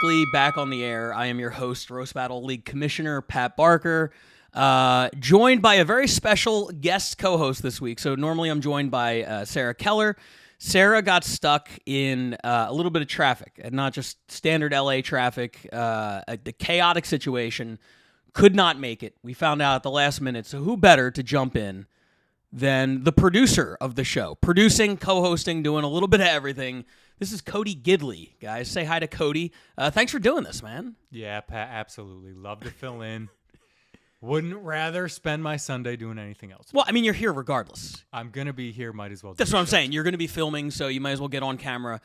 Weekly back on the air. I am your host, Roast Battle League Commissioner Pat Barker, joined by a very special guest co-host this week. So normally I'm joined by Sarah Keller. Sarah got stuck in a little bit of traffic, and not just standard LA traffic, a chaotic situation. Could not make it. We found out at the last minute, so who better to jump in than the producer of the show? Producing, co-hosting, doing a little bit of everything. This is Cody Gidley, guys. Say hi to Cody. Thanks for doing this, man. Yeah, Pat, absolutely. Love to fill in. Wouldn't rather spend my Sunday doing anything else. Well, I mean, you're here regardless. I'm going to be here. Might as well. That's what I'm saying. You're going to be filming, so you might as well get on camera.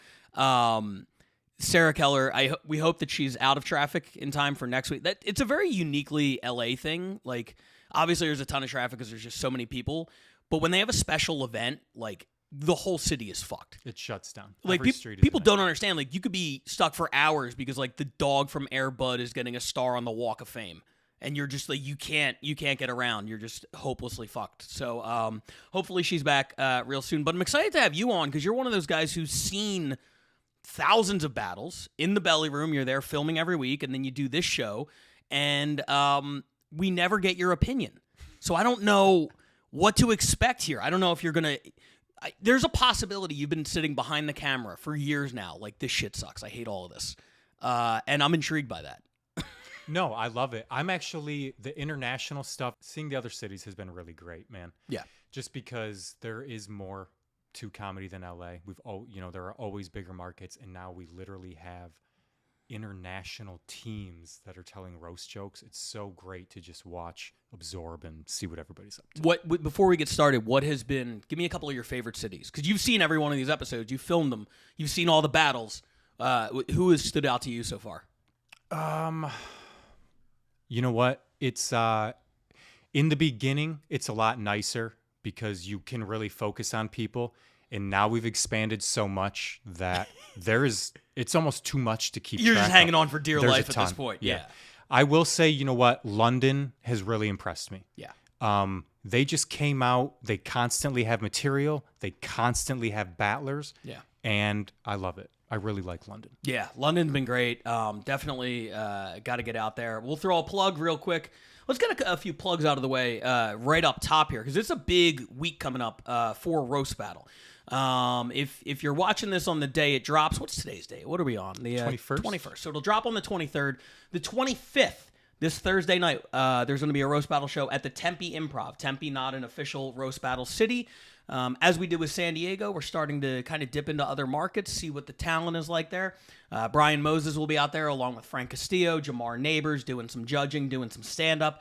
Sarah Keller, we hope that she's out of traffic in time for next week. It's a very uniquely LA thing. Like, obviously, there's a ton of traffic because there's just so many people. But when they have a special event, like, the whole city is fucked. It shuts down. Like, people don't understand. Like, you could be stuck for hours because, like, the dog from Air Bud is getting a star on the Walk of Fame. And you're just like, you can't get around. You're just hopelessly fucked. So hopefully she's back real soon. But I'm excited to have you on because you're one of those guys who's seen thousands of battles in the belly room. You're there filming every week, and then you do this show. And we never get your opinion. So I don't know what to expect here. I don't know if you're going to... There's a possibility you've been sitting behind the camera for years now. Like, this shit sucks. I hate all of this. And I'm intrigued by that. No, I love it. I'm actually, the international stuff, seeing the other cities has been really great, man. Yeah. Just because there is more to comedy than LA. There are always bigger markets, and now we literally have international teams that are telling roast jokes. It's so great to just watch, absorb, and see what everybody's up to. Before we get started, give me a couple of your favorite cities, because you've seen every one of these episodes, you filmed them, you've seen all the battles. Who has stood out to you so far? You know what? It's in the beginning, it's a lot nicer because you can really focus on people. And now we've expanded so much that it's almost too much to keep track of. You're just hanging on for dear life at this point. Yeah. I will say, you know what? London has really impressed me. Yeah. They just came out. They constantly have material. They constantly have battlers. Yeah. And I love it. I really like London. Yeah, London's been great. Definitely got to get out there. We'll throw a plug real quick. Let's get a few plugs out of the way right up top here, because it's a big week coming up for Roast Battle. If you're watching this on the day it drops, what's today's date? What are we on? The 21st. 21st. So it'll drop on the 23rd. The 25th, this Thursday night, there's going to be a Roast Battle show at the Tempe Improv. Tempe, not an official Roast Battle city. As we did with San Diego, we're starting to kind of dip into other markets, see what the talent is like there. Brian Moses will be out there along with Frank Castillo, Jamar Neighbors, doing some judging, doing some stand-up.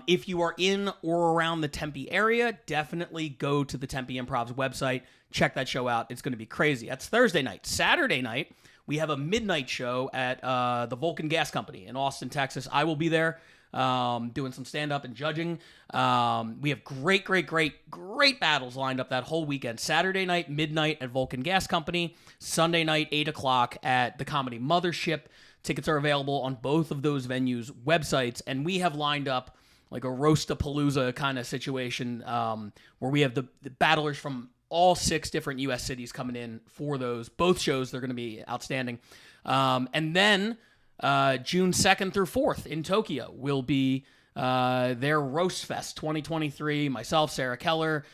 If you are in or around the Tempe area, definitely go to the Tempe Improv's website. Check that show out. It's going to be crazy. That's Thursday night. Saturday night, we have a midnight show at the Vulcan Gas Company in Austin, Texas. I will be there doing some stand-up and judging. We have great battles lined up that whole weekend. Saturday night, midnight at Vulcan Gas Company. Sunday night, 8 o'clock at the Comedy Mothership. Tickets are available on both of those venues' websites, and we have lined up like a Roast-a-Palooza kind of situation where we have the battlers from all 6 different U.S. cities coming in for those. Both shows, they're going to be outstanding. And then June 2nd through 4th in Tokyo will be their Roast Fest 2023. Myself, Sarah Keller,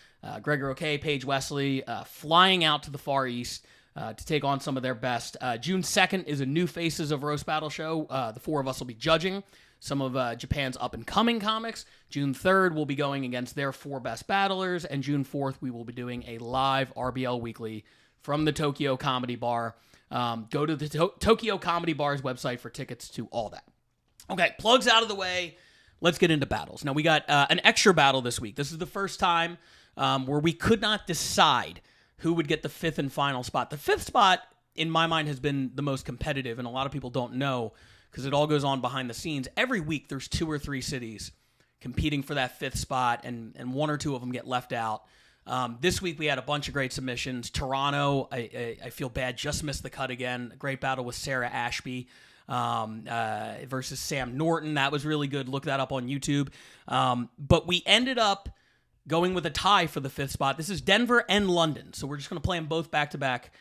Gregor O'Kay, Paige Wesley, flying out to the Far East to take on some of their best. June 2nd is a New Faces of Roast Battle show. The 4 of us will be judging some of Japan's up-and-coming comics. June 3rd, we'll be going against their 4 best battlers. And June 4th, we will be doing a live RBL Weekly from the Tokyo Comedy Bar. Go to the Tokyo Comedy Bar's website for tickets to all that. Okay, plugs out of the way. Let's get into battles. Now, we got an extra battle this week. This is the first time where we could not decide who would get the 5th and final spot. The 5th spot, in my mind, has been the most competitive, and a lot of people don't know because it all goes on behind the scenes. Every week, there's 2 or 3 cities competing for that 5th spot, and 1 or 2 of them get left out. This week, we had a bunch of great submissions. Toronto, I feel bad, just missed the cut again. A great battle with Sarah Ashby versus Sam Norton. That was really good. Look that up on YouTube. But we ended up going with a tie for the 5th spot. This is Denver and London, so we're just going to play them both back-to-back.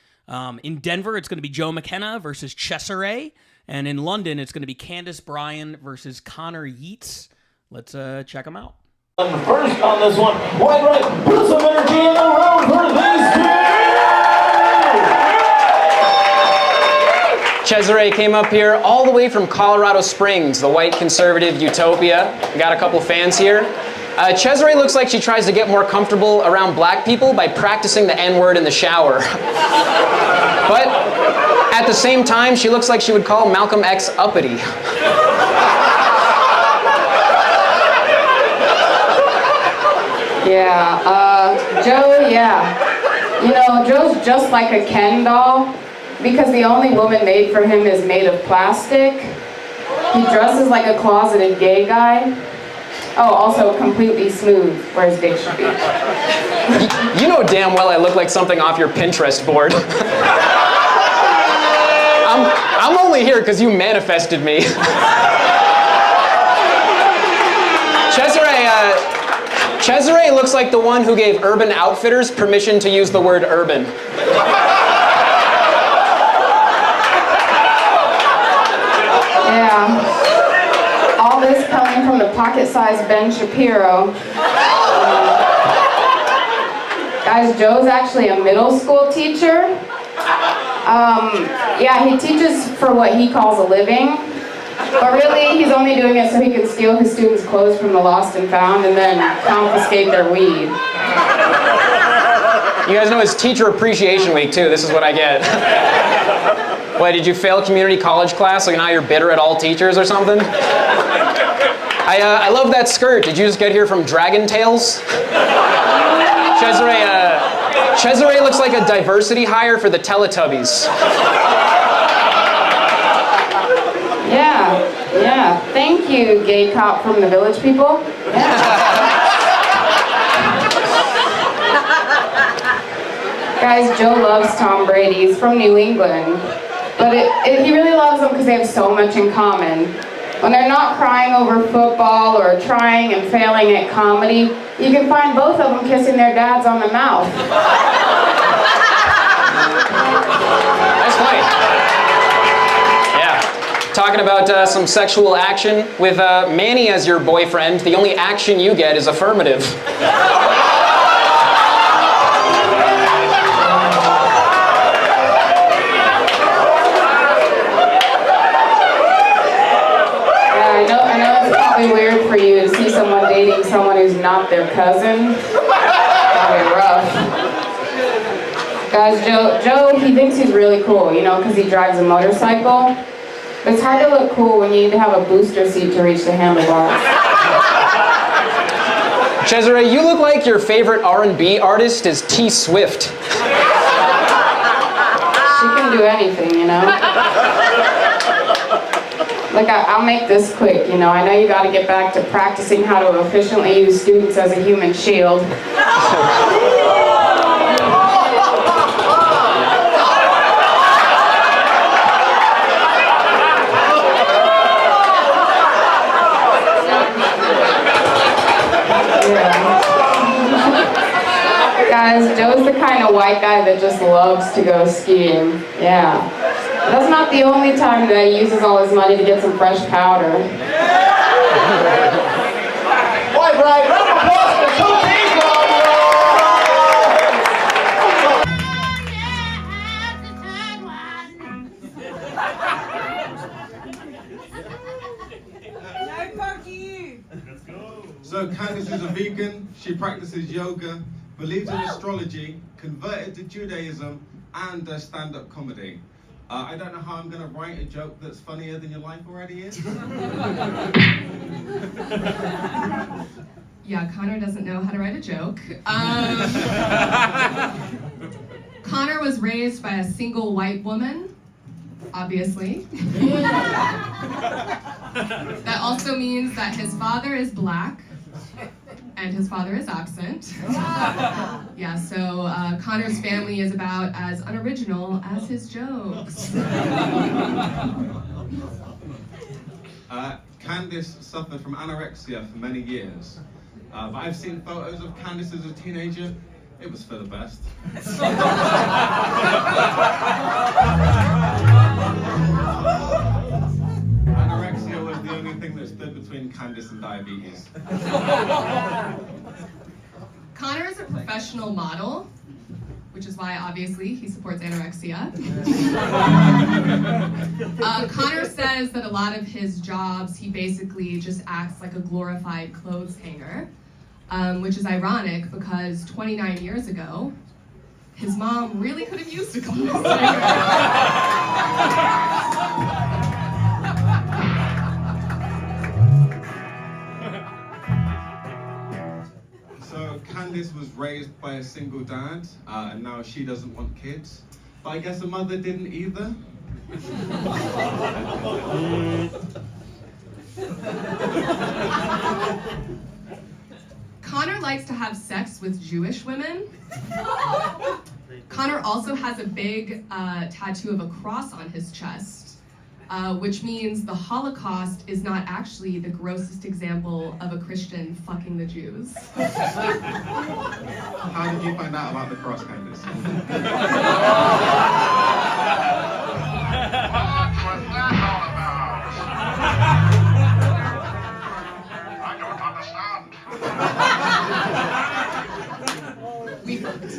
In Denver, it's going to be Joe McKenna versus Cesare. And in London, it's going to be Candice Bryan versus Connor Yeats. Let's check them out. First on this one, white right, put some energy in the room for these two. Cesare came up here all the way from Colorado Springs, the white conservative utopia. We got a couple fans here. Cesare looks like she tries to get more comfortable around black people by practicing the N-word in the shower. But at the same time, she looks like she would call Malcolm X uppity. Joe, You know, Joe's just like a Ken doll because the only woman made for him is made of plastic. He dresses like a closeted gay guy. Oh, also completely smooth, where his dick should be. You know damn well I look like something off your Pinterest board. I'm only here because you manifested me. Cesare looks like the one who gave Urban Outfitters permission to use the word urban. Yeah. All this coming from the pocket-sized Ben Shapiro. Guys, Joe's actually a middle school teacher. Yeah, he teaches for what he calls a living. But really, he's only doing it so he can steal his students' clothes from the lost and found and then confiscate their weed. You guys know it's Teacher Appreciation Week, too. This is what I get. What, did you fail community college class, so now you're bitter at all teachers or something? I love that skirt. Did you just get here from Dragon Tales? Cesare looks like a diversity hire for the Teletubbies. Yeah. Thank you, gay cop from the Village People. Yeah. Guys, Joe loves Tom Brady. He's from New England. But he really loves them because they have so much in common. When they're not crying over football or trying and failing at comedy, you can find both of them kissing their dads on the mouth. That's funny. Yeah. Talking about some sexual action. With Manny as your boyfriend, the only action you get is affirmative. Weird for you to see someone dating someone who's not their cousin. That'd be rough. Guys, Joe, he thinks he's really cool, you know, because he drives a motorcycle. But it's hard to look cool when you need to have a booster seat to reach the handlebars. Cesare, you look like your favorite R&B artist is T Swift. She can do anything, you know. Look, I'll make this quick, you know. I know you got to get back to practicing how to efficiently use students as a human shield. Guys, Joe's the kind of white guy that just loves to go skiing. Yeah. That's not the only time that he uses all his money to get some fresh powder. White right, round of applause for Cody. So Candice is a vegan, she practices yoga, believes in astrology, converted to Judaism, and does stand-up comedy. I don't know how I'm going to write a joke that's funnier than your life already is. Yeah, Connor doesn't know how to write a joke. Connor was raised by a single white woman, obviously. That also means that his father is black and his father is absent. Yeah, so Connor's family is about as unoriginal as his jokes. Candice suffered from anorexia for many years, but I've seen photos of Candice as a teenager. It was for the best. Candace and diabetes. Connor is a professional model, which is why obviously he supports anorexia. Connor says that a lot of his jobs, he basically just acts like a glorified clothes hanger, which is ironic because 29 years ago, his mom really could have used a clothes hanger. So Candace was raised by a single dad, and now she doesn't want kids. But I guess her mother didn't either. Connor likes to have sex with Jewish women. Connor also has a big tattoo of a cross on his chest, which means the Holocaust is not actually the grossest example of a Christian fucking the Jews. How did you find out about the cross, Candace? What was that all about? I don't understand. We fucked.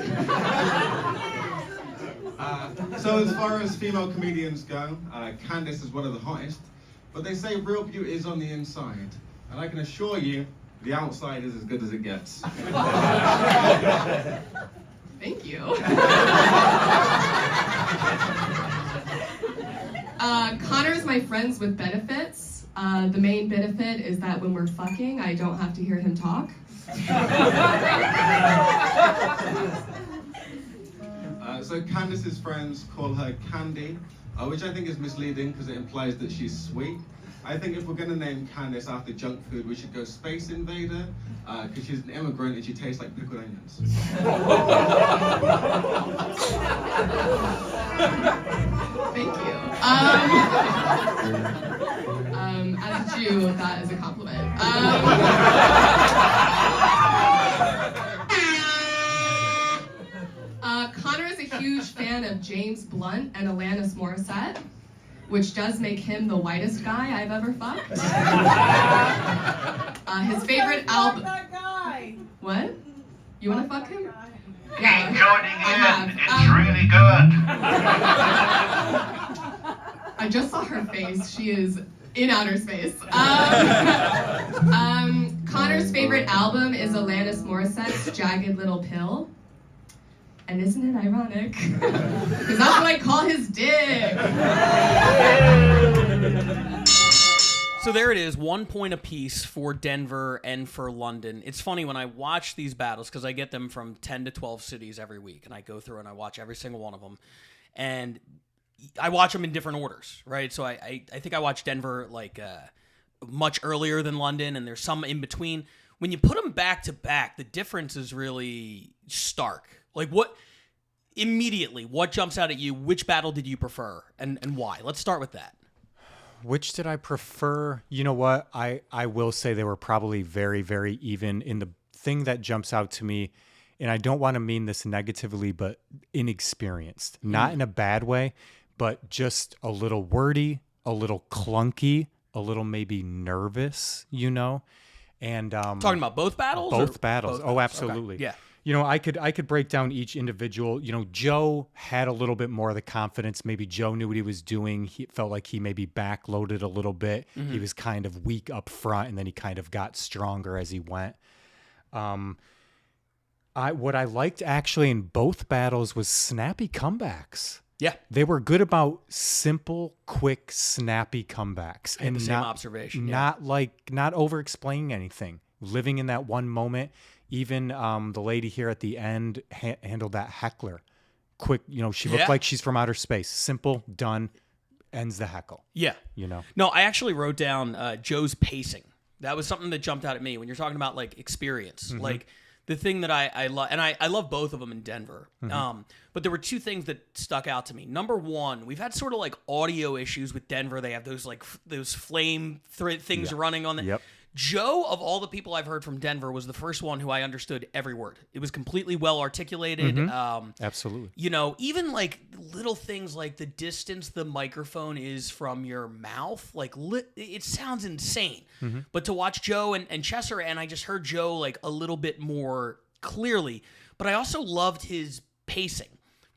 So as far as female comedians go, Candace is one of the hottest, but they say real beauty is on the inside. And I can assure you, the outside is as good as it gets. Thank you. Connor's my friends with benefits. The main benefit is that when we're fucking, I don't have to hear him talk. So Candace's friends call her Candy, which I think is misleading because it implies that she's sweet. I think if we're going to name Candace after junk food, we should go Space Invader, because she's an immigrant and she tastes like pickled onions. Thank you. As a Jew, that is a compliment. Connor is a huge fan of James Blunt and Alanis Morissette, which does make him the whitest guy I've ever fucked. His favorite album. That guy. What? You want to fuck him? Keep joining I in. have. It's really good. I just saw her face. She is in outer space. Connor's favorite album is Alanis Morissette's Jagged Little Pill. And isn't it ironic? Because that's what I call his dick. So there it is, 1 point apiece for Denver and for London. It's funny when I watch these battles, because I get them from 10 to 12 cities every week, and I go through and I watch every single one of them. And I watch them in different orders, right? So I think I watched Denver like much earlier than London, and there's some in between. When you put them back to back, the difference is really stark. Like what jumps out at you? Which battle did you prefer, and why? Let's start with that. Which did I prefer? You know what? I will say they were probably very, very even. In the thing that jumps out to me, and I don't want to mean this negatively, but inexperienced. Not in a bad way, but just a little wordy, a little clunky, a little maybe nervous, you know? And Talking about both battles? Both battles. Both Oh, battles. absolutely. Okay. Yeah. You know, I could break down each individual. You know, Joe had a little bit more of the confidence. Maybe Joe knew what he was doing. He felt like he maybe backloaded a little bit. Mm-hmm. He was kind of weak up front, and then he kind of got stronger as he went. What I liked actually in both battles was snappy comebacks. Yeah. They were good about simple, quick, snappy comebacks. And the same observation. Not over explaining anything. Living in that one moment. Even the lady here at the end handled that heckler. Quick, you know, she looked like she's from outer space. Simple, done, ends the heckle. Yeah. You know? No, I actually wrote down Joe's pacing. That was something that jumped out at me when you're talking about, like, experience. Mm-hmm. Like, the thing that I love, and I love both of them in Denver. Mm-hmm. But there were two things that stuck out to me. Number one, we've had sort of like audio issues with Denver. They have those like those flame things running on them. Yep. Joe, of all the people I've heard from Denver, was the first one who I understood every word. It was completely well articulated. Absolutely. You know, even like little things like the distance the microphone is from your mouth, like it sounds insane. But to watch Joe and Chesser, and I just heard Joe like a little bit more clearly, but I also loved his pacing.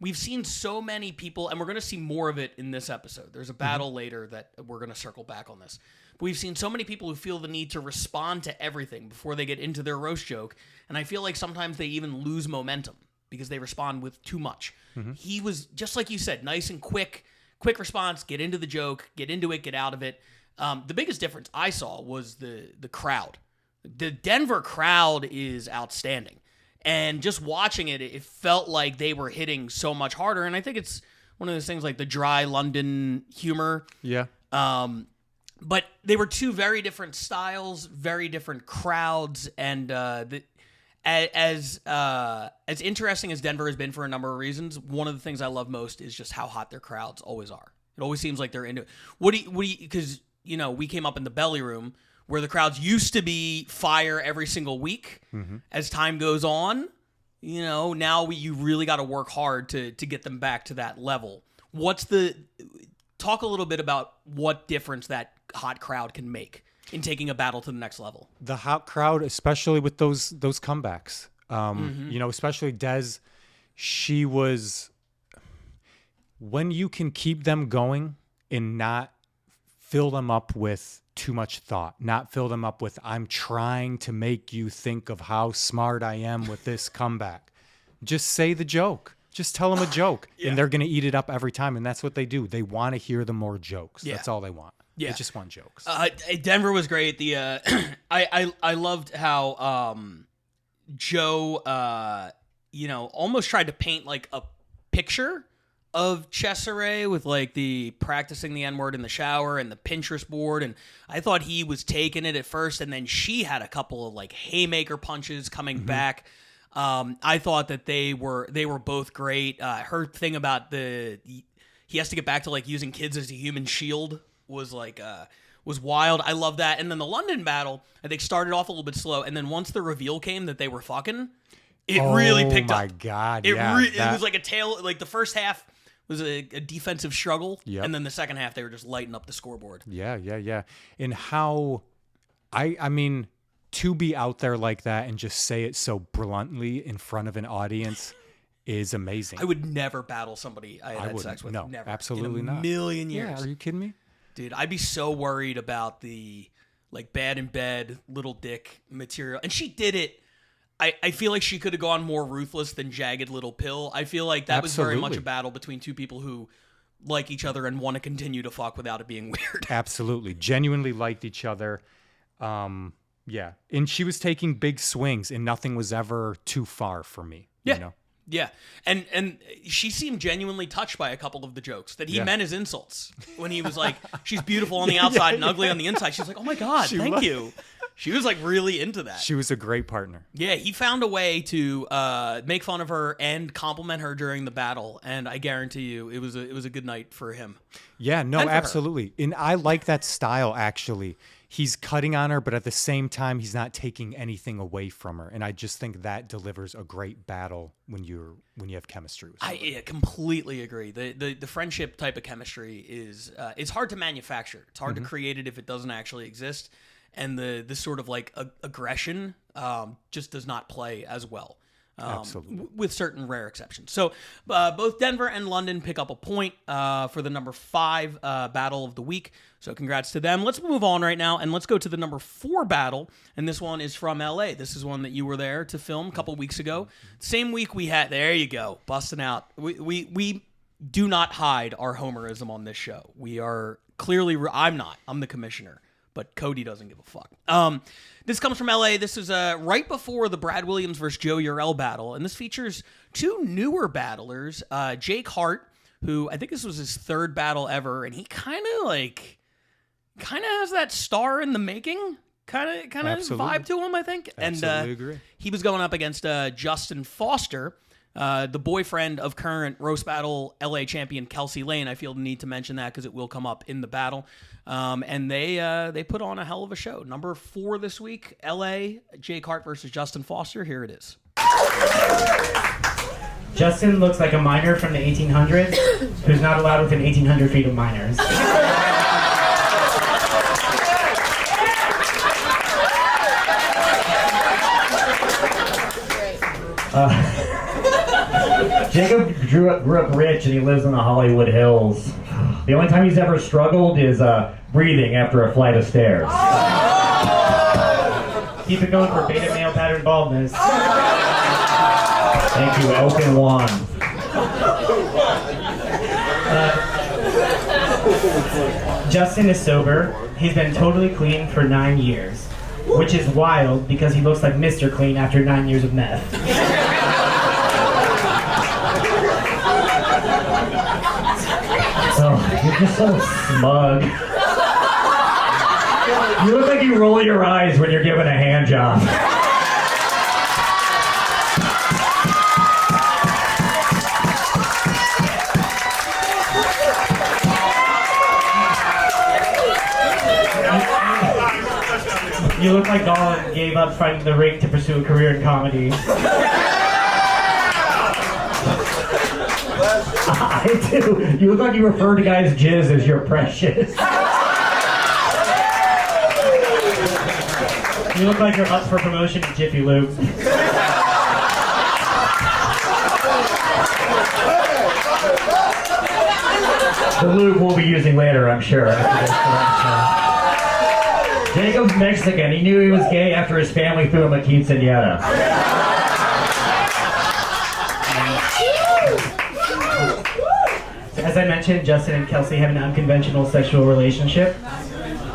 We've seen so many people, and we're going to see more of it in this episode. There's a battle later that we're going to circle back on this. But we've seen so many people who feel the need to respond to everything before they get into their roast joke, and I feel like sometimes they even lose momentum because they respond with too much. He was, just like you said, nice and quick response, get into the joke, get into it, get out of it. The biggest difference I saw was the crowd. The Denver crowd is outstanding. And just watching it, it felt like they were hitting so much harder. And I think it's one of those things like the dry London humor. Yeah. But they were two very different styles, very different crowds. And as interesting as Denver has been for a number of reasons, one of the things I love most is just how hot their crowds always are. It always seems like they're into it. What do you, because, you know, we came up in the belly room where the crowds used to be fire every single week. As time goes on, you know, now you really got to work hard to get them back to that level. Talk a little bit about what difference that hot crowd can make in taking a battle to the next level. The hot crowd, especially with those comebacks, you know, especially Des, she was, when you can keep them going and not fill them up with too much thought, not fill them up with, I'm trying to make you think of how smart I am with this comeback. Just say the joke. Just tell them a joke, and they're going to eat it up every time, and that's what they do. They want to hear the more jokes. Yeah. That's all they want. Yeah. They just want jokes. Denver was great. The I loved how Joe you know, almost tried to paint like a picture of Cesare with like the practicing the N-word in the shower and the Pinterest board, and I thought he was taking it at first, and then she had a couple of like haymaker punches coming back. I thought that they were both great. Her thing about he has to get back to like using kids as a human shield was like was wild. I love that. And then the London battle, I think, started off a little bit slow, and then once the reveal came that they were fucking, it really picked up. Oh my God! It was like a tail. Like the first half was a defensive struggle, and then the second half they were just lighting up the scoreboard. Yeah. And how, I mean, to be out there like that and just say it so bluntly in front of an audience is amazing. I would never battle somebody I had sex with. No, never. absolutely in a not. Million years. Yeah, are you kidding me? Dude, I'd be so worried about the like bad in bed, little dick material. And she did it. I feel like she could have gone more ruthless than Jagged Little Pill. I feel like that was very much a battle between two people who like each other and want to continue to fuck without it being weird. Absolutely. Genuinely liked each other. Yeah. And she was taking big swings, and nothing was ever too far for me. Yeah. You know? Yeah. And she seemed genuinely touched by a couple of the jokes that he meant as insults. When he was like, she's beautiful on the outside and ugly on the inside. She's like, oh my God, thank you. She was like really into that. She was a great partner. Yeah, he found a way to make fun of her and compliment her during the battle, and I guarantee you, it was a good night for him. Yeah, no, And for absolutely. And I like that style, actually. He's cutting on her, but at the same time, he's not taking anything away from her. And I just think that delivers a great battle when you have chemistry with somebody. I completely agree. The friendship type of chemistry is it's hard to manufacture. It's hard to create it if it doesn't actually exist. And the sort of like aggression just does not play as well. Absolutely. With certain rare exceptions. So both Denver and London pick up a point for the number 5 battle of the week. So congrats to them. Let's move on right now, and let's go to the number 4 battle. And this one is from LA. This is one that you were there to film a couple weeks ago. Same week we had, there you go, busting out. We do not hide our homerism on this show. We are clearly, I'm the commissioner. But Cody doesn't give a fuck. This comes from LA. This is right before the Brad Williams versus Joe Urell battle, and this features 2 newer battlers. Jake Hart, who I think this was his 3rd battle ever, and he kind of has that star in the making kind of vibe to him, I think. Absolutely agree. He was going up against Justin Foster, the boyfriend of current Roast Battle LA champion Kelsey Lane. I feel the need to mention that because it will come up in the battle. And they put on a hell of a show. Number 4 this week, LA, Jake Hart versus Justin Foster. Here it is. Justin looks like a miner from the 1800s who's not allowed within 1,800 feet of miners. Jacob grew up rich and he lives in the Hollywood Hills. The only time he's ever struggled is breathing after a flight of stairs. Keep it going for beta male pattern baldness. Thank you, Open One. Justin is sober. He's been totally clean for 9 years, which is wild because he looks like Mr. Clean after 9 years of meth. Oh, you're just so smug. You look like you roll your eyes when you're given a hand job. You look like Gollum gave up fighting the ring to pursue a career in comedy. I do. You look like you refer to guys' jizz as your precious. You look like you're up for promotion at Jiffy Lube. The lube we'll be using later, I'm sure. Jacob's Mexican. He knew he was gay after his family threw him a quinceañera. As I mentioned, Justin and Kelsey have an unconventional sexual relationship.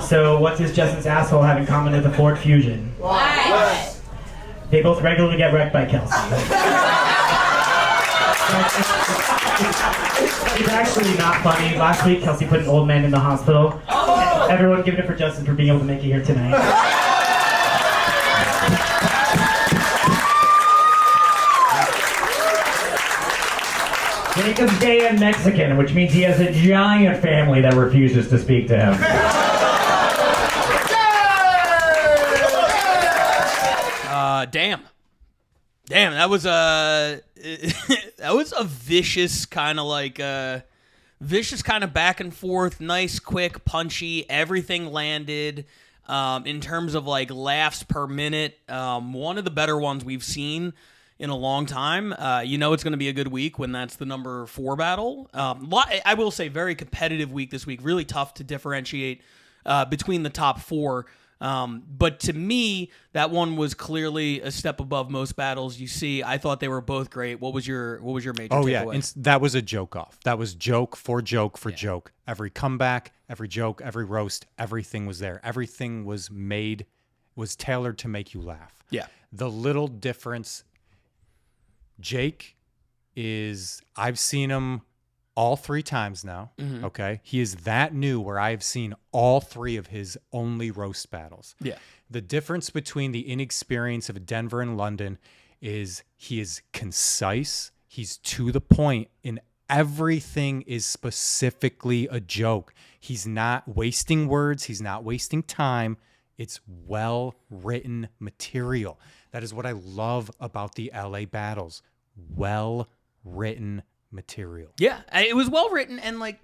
So what does Justin's asshole have in common with the Ford Fusion? What? They both regularly get wrecked by Kelsey. It's actually not funny. Last week, Kelsey put an old man in the hospital. Everyone give it up for Justin for being able to make it here tonight. Jacob's gay and Mexican, which means he has a giant family that refuses to speak to him. Damn, that was a that was a vicious kind of back and forth, nice, quick, punchy. Everything landed in terms of like laughs per minute. One of the better ones we've seen in a long time. You know it's going to be a good week when that's the number 4 battle. I will say very competitive week this week. Really tough to differentiate between the top 4. But to me, that one was clearly a step above most battles you see. I thought they were both great. What was your major takeaway? That was a joke off. That was joke for joke. Every comeback, every joke, every roast, everything was there. Everything was tailored to make you laugh. Yeah. The little difference, Jake I've seen him all 3 times now. Mm-hmm. Okay. He is that new where I've seen all 3 of his only roast battles. Yeah. The difference between the inexperience of Denver and London is he is concise. He's to the point, and everything is specifically a joke. He's not wasting words. He's not wasting time. It's well-written material. That is what I love about the LA battles. Well-written material. Yeah, it was well written, and I'm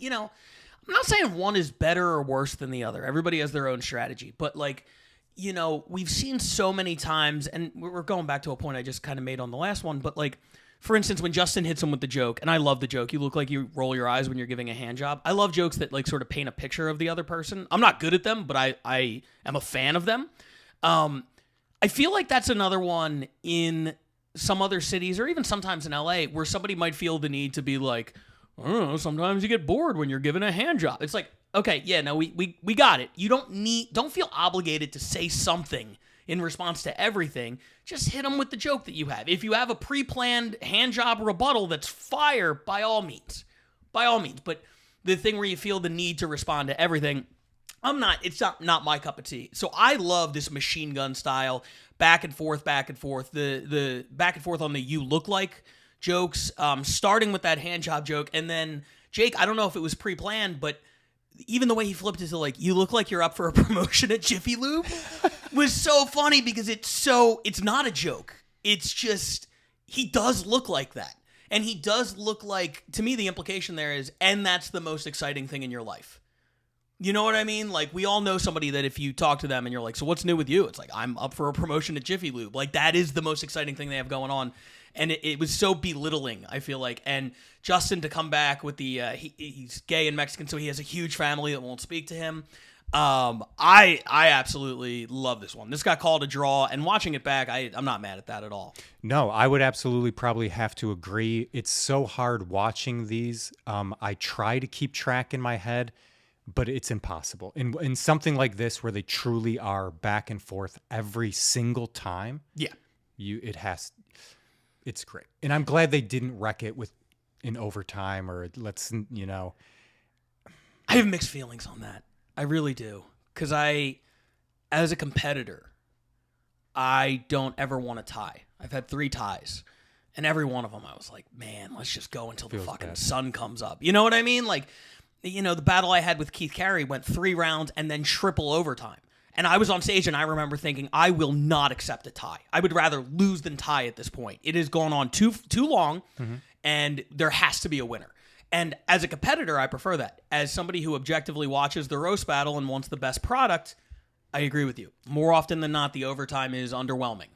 not saying one is better or worse than the other. Everybody has their own strategy, but we've seen so many times, and we're going back to a point I just kind of made on the last one, but for instance, when Justin hits him with the joke, and I love the joke, you look like you roll your eyes when you're giving a hand job. I love jokes that sort of paint a picture of the other person. I'm not good at them, but I am a fan of them. I feel like that's another one in some other cities, or even sometimes in LA, where somebody might feel the need to be like, I don't know, sometimes you get bored when you're given a hand job. It's like, okay, yeah, no, we got it. You don't feel obligated to say something in response to everything. Just hit them with the joke that you have. If you have a pre-planned hand job rebuttal that's fire, by all means. But the thing where you feel the need to respond to everything, it's not my cup of tea. So I love this machine gun style, back and forth, the back and forth on the you look like jokes, starting with that hand job joke, and then Jake, I don't know if it was pre-planned, but even the way he flipped it to like, you look like you're up for a promotion at Jiffy Lube was so funny because it's not a joke. It's just, he does look like that. And he does look like, to me, the implication there is, and that's the most exciting thing in your life. You know what I mean? Like, we all know somebody that if you talk to them and you're like, so what's new with you? It's like, I'm up for a promotion at Jiffy Lube. Like, that is the most exciting thing they have going on. And it was so belittling, I feel like. And Justin to come back with the, he's gay and Mexican, so he has a huge family that won't speak to him. I absolutely love this one. This got called a draw, and watching it back, I'm not mad at that at all. No, I would absolutely probably have to agree. It's so hard watching these. I try to keep track in my head, but it's impossible. In something like this where they truly are back and forth every single time. Yeah. It's great. And I'm glad they didn't wreck it in overtime or I have mixed feelings on that. I really do. Because as a competitor, I don't ever want a tie. I've had 3 ties. And every one of them, I was like, man, let's just go until the fucking sun comes up. You know what I mean? Like, the battle I had with Keith Carey went 3 rounds and then triple overtime. And I was on stage and I remember thinking, I will not accept a tie. I would rather lose than tie at this point. It has gone on too long, and there has to be a winner. And as a competitor, I prefer that. As somebody who objectively watches the roast battle and wants the best product, I agree with you. More often than not, the overtime is underwhelming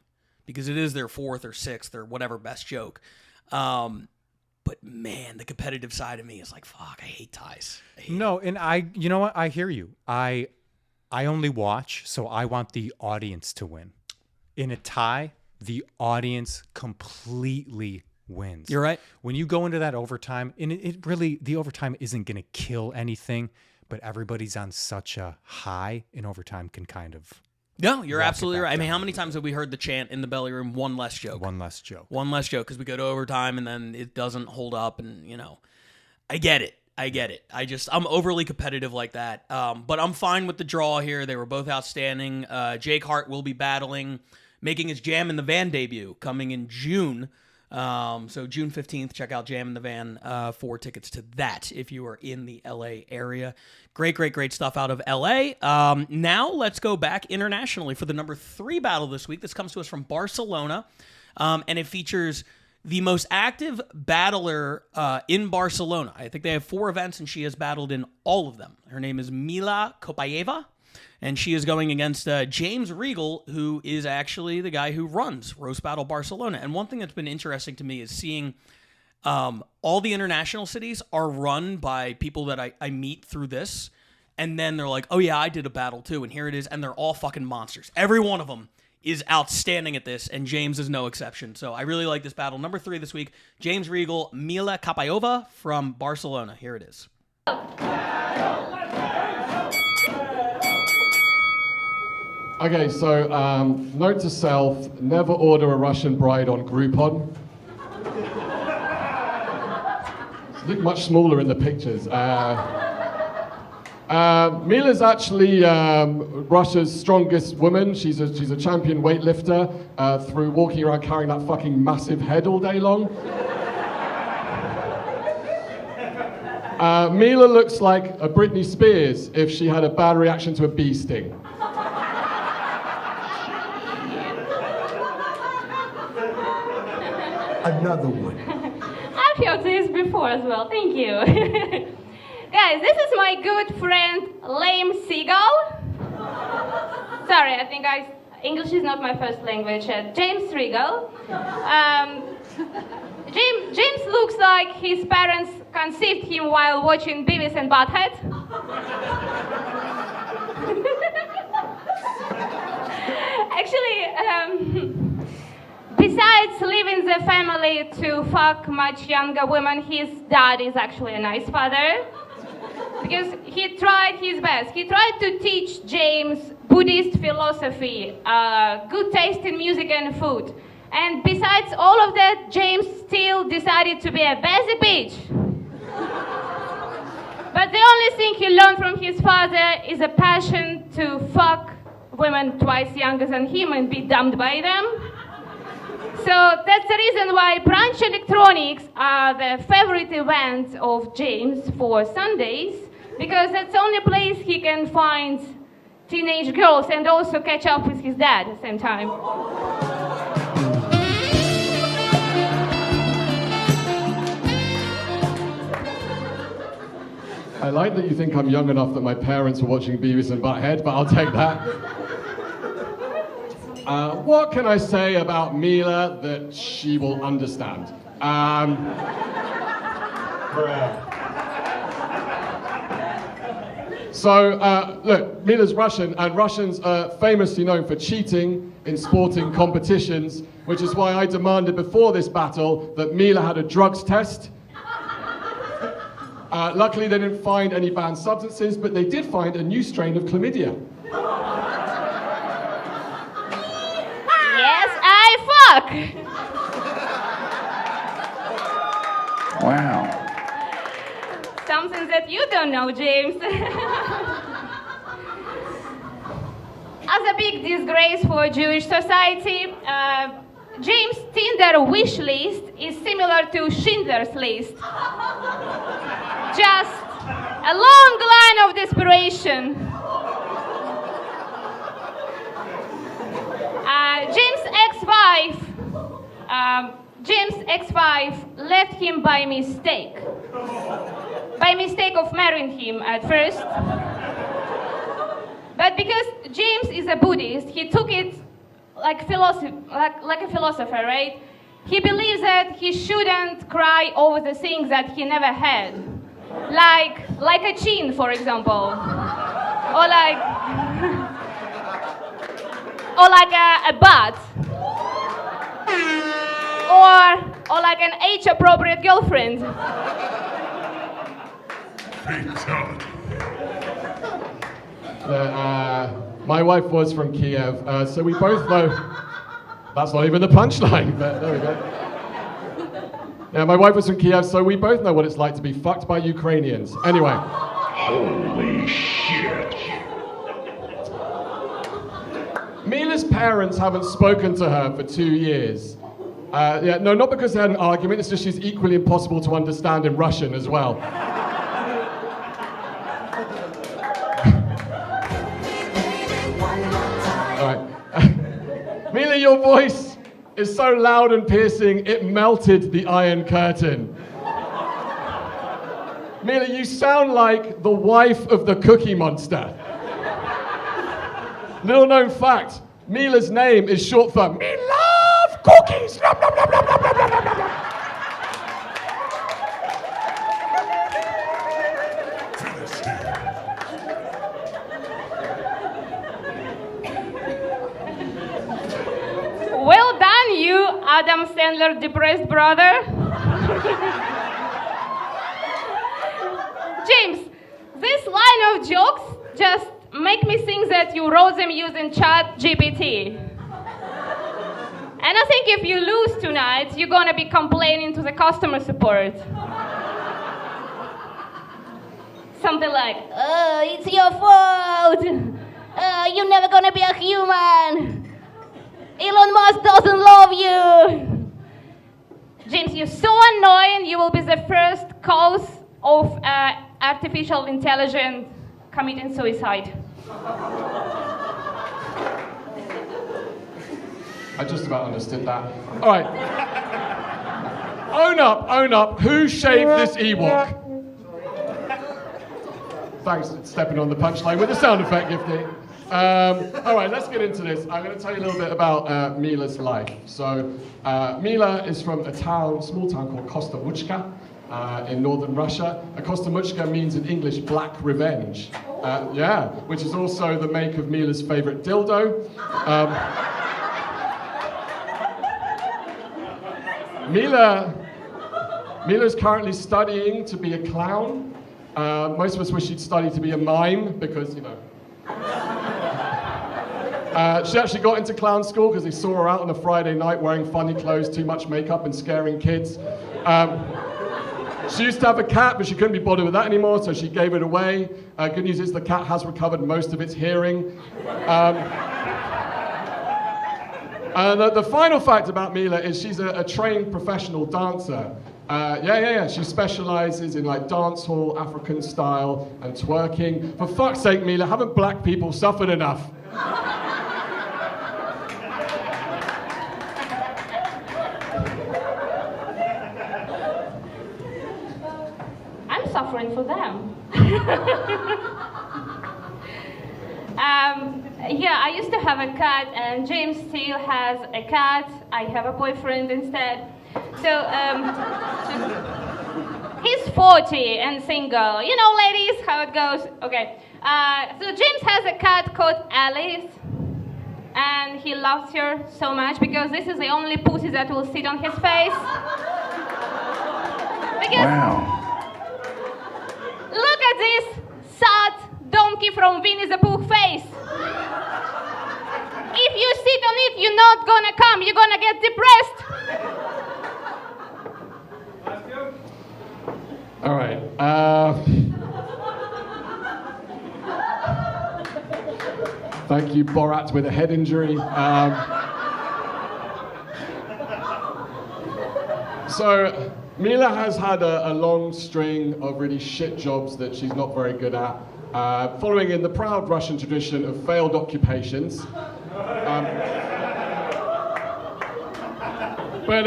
because it is their 4th or 6th or whatever best joke. But man, the competitive side of me is like, fuck, I hate ties. And you know what? I hear you. I only watch, so I want the audience to win. In a tie, the audience completely wins. You're right. When you go into that overtime, and it really, the overtime isn't going to kill anything, but everybody's on such a high, and overtime can kind of... No, you're absolutely right. I mean, how many times have we heard the chant in the belly room, one less joke? One less joke. One less joke, because we go to overtime, and then it doesn't hold up, and, I get it. I'm overly competitive like that. But I'm fine with the draw here. They were both outstanding. Jake Hart will be making his Jam in the Van debut coming in June. So June 15th, check out Jam in the Van for tickets to that if you are in the LA area. Great stuff out of LA. Now let's go back internationally for the number 3 battle this week. This comes to us from Barcelona, and it features the most active battler in Barcelona. I think they have 4 events, and she has battled in all of them. Her name is Mila Kopayeva, and she is going against James Regal, who is actually the guy who runs Roast Battle Barcelona. And one thing that's been interesting to me is seeing all the international cities are run by people that I meet through this, and then they're like, oh yeah, I did a battle too, and here it is, and they're all fucking monsters. Every one of them is outstanding at this, and James is no exception. So I really like this battle. Number 3 this week, James Regal, Mila Kopayeva from Barcelona. Here it is. Okay, so note to self, never order a Russian bride on Groupon. Look much smaller in the pictures. Mila's actually Russia's strongest woman. She's a champion weightlifter through walking around carrying that fucking massive head all day long. Mila looks like a Britney Spears if she had a bad reaction to a bee sting. Another one. I've heard this before as well. Thank you. Guys, this is my good friend, Lame Seagull. Sorry, I think English is not my first language. James Regal. James looks like his parents conceived him while watching Beavis and Butthead. Actually, besides leaving the family to fuck much younger women, his dad is actually a nice father. Because he tried his best. He tried to teach James Buddhist philosophy, good taste in music and food. And besides all of that, James still decided to be a basic bitch. But the only thing he learned from his father is a passion to fuck women twice younger than him and be dumped by them. So that's the reason why brunch electronics are the favorite event of James for Sundays, because that's the only place he can find teenage girls and also catch up with his dad at the same time. I like that you think I'm young enough that my parents were watching Beavis and Butthead, but I'll take that. What can I say about Mila that she will understand? So, look, Mila's Russian, and Russians are famously known for cheating in sporting competitions, which is why I demanded before this battle that Mila had a drugs test. Luckily, they didn't find any banned substances, but they did find a new strain of chlamydia. Yes, I fuck! Wow. Something that you don't know, James. As a big disgrace for Jewish society, James' Tinder wish list is similar to Schindler's List. Just a long line of desperation. James' ex-wife left him by mistake. By mistake of marrying him at first. But because James is a Buddhist, he took it like a philosopher, right? He believes that he shouldn't cry over the things that he never had. Like a chin, for example. Or like a butt. Or like an age-appropriate girlfriend. My wife was from Kiev, so we both know. That's not even the punchline, but there we go. Yeah, my wife was from Kiev, so we both know what it's like to be fucked by Ukrainians. Anyway. Holy shit. Mila's parents haven't spoken to her for 2 years. No, not because they had an argument, it's just she's equally impossible to understand in Russian as well. All right. Mila, your voice is so loud and piercing, it melted the Iron Curtain. Mila, you sound like the wife of the Cookie Monster. Little known fact, Mila's name is short for Me Love Cookies! Nom, nom, nom, nom, nom, nom, nom, nom, nom. Well done, you Adam Sandler depressed brother. James, this line of jokes just make me think that you wrote them using ChatGPT. And I think if you lose tonight, you're gonna be complaining to the customer support. Something like, "Oh, it's your fault. You're never gonna be a human. Elon Musk doesn't love you." James, you're so annoying, you will be the first cause of artificial intelligence committing suicide. I just about understood that. All right. Own up. Who shaved this Ewok? Thanks for stepping on the punchline with the sound effect, Gifty. All right, let's get into this. I'm going to tell you a little bit about Mila's life. So, Mila is from a small town called Kostomuchka in northern Russia. Kostomuchka means in English black revenge. Which is also the make of Mila's favorite dildo. Mila's currently studying to be a clown. Most of us wish she'd study to be a mime because, you know. She actually got into clown school because they saw her out on a Friday night wearing funny clothes, too much makeup and scaring kids. She used to have a cat, but she couldn't be bothered with that anymore, so she gave it away. Good news is the cat has recovered most of its hearing. The final fact about Mila is she's a trained professional dancer. She specializes in like dance hall, African style, and twerking. For fuck's sake, Mila, haven't black people suffered enough? I'm suffering for them. I used to have a cat, and James still has a cat. I have a boyfriend instead. So, he's 40 and single. You know, ladies, how it goes. Okay. So James has a cat called Alice, and he loves her so much because this is the only pussy that will sit on his face. Because look at this sad donkey from Winnie the Pooh face. If you sit on it, you're not gonna come. You're gonna get depressed. All right. Thank you, Borat with a head injury. So Mila has had a long string of really shit jobs that she's not very good at, following in the proud Russian tradition of failed occupations. But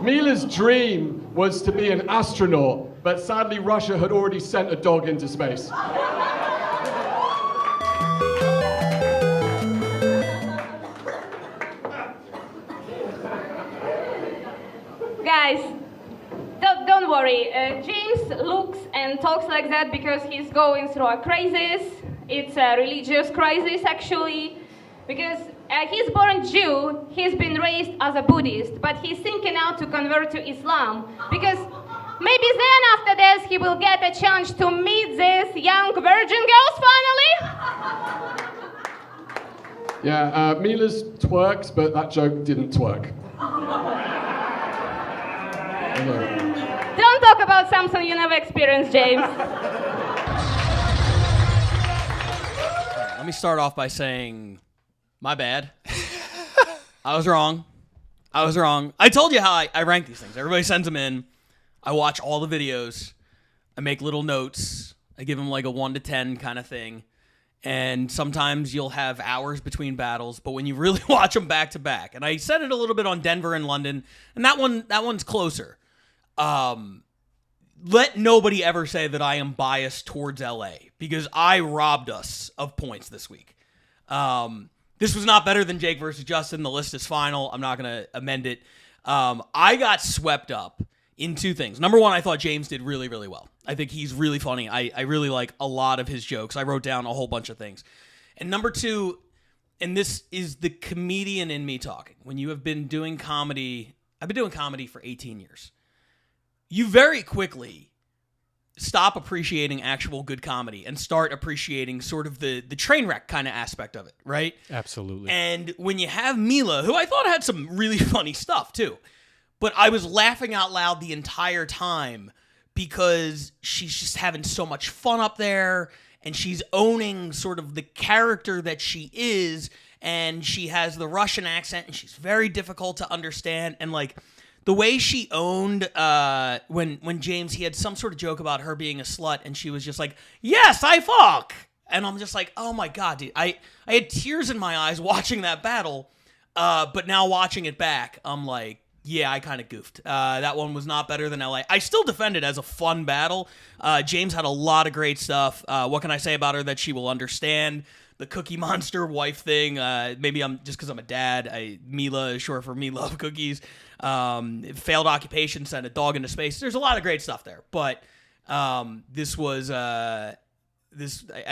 Mila's dream was to be an astronaut, but sadly Russia had already sent a dog into space. Guys, don't worry. James looks and talks like that because he's going through a crisis. It's a religious crisis, actually, because he's born Jew. He's been raised as a Buddhist, but he's thinking now to convert to Islam because maybe then after this he will get a chance to meet these young virgin girls finally. Yeah, Mila's twerks, but that joke didn't twerk. Don't talk about something you never experienced, James. Let me start off by saying, my bad. I was wrong. I told you how I rank these things. Everybody sends them in. I watch all the videos. I make little notes. I give them like a 1 to 10 kind of thing. And sometimes you'll have hours between battles, but when you really watch them back to back, and I said it a little bit on Denver and London, and that one's closer. Let nobody ever say that I am biased towards LA because I robbed us of points this week. This was not better than Jake versus Justin. The list is final. I'm not going to amend it. I got swept up in two things. Number one, I thought James did really, really well. I think he's really funny. I really like a lot of his jokes. I wrote down a whole bunch of things. And number two, and this is the comedian in me talking. When you have been doing comedy, I've been doing comedy for 18 years. You very quickly stop appreciating actual good comedy and start appreciating sort of the train wreck kind of aspect of it, right? Absolutely. And when you have Mila, who I thought had some really funny stuff too, but I was laughing out loud the entire time because she's just having so much fun up there and she's owning sort of the character that she is, and she has the Russian accent and she's very difficult to understand, and like the way she owned when James, he had some sort of joke about her being a slut, and she was just like, yes, I fuck. And I'm just like, oh my God, dude. I had tears in my eyes watching that battle, but now watching it back, I'm like, yeah, I kind of goofed. That one was not better than LA. I still defend it as a fun battle. James had a lot of great stuff. What can I say about her that she will understand? The Cookie Monster wife thing. Maybe I'm just because I'm a dad. Mila is short for me love cookies. Failed occupation, sent a dog into space. There's a lot of great stuff there, but this was I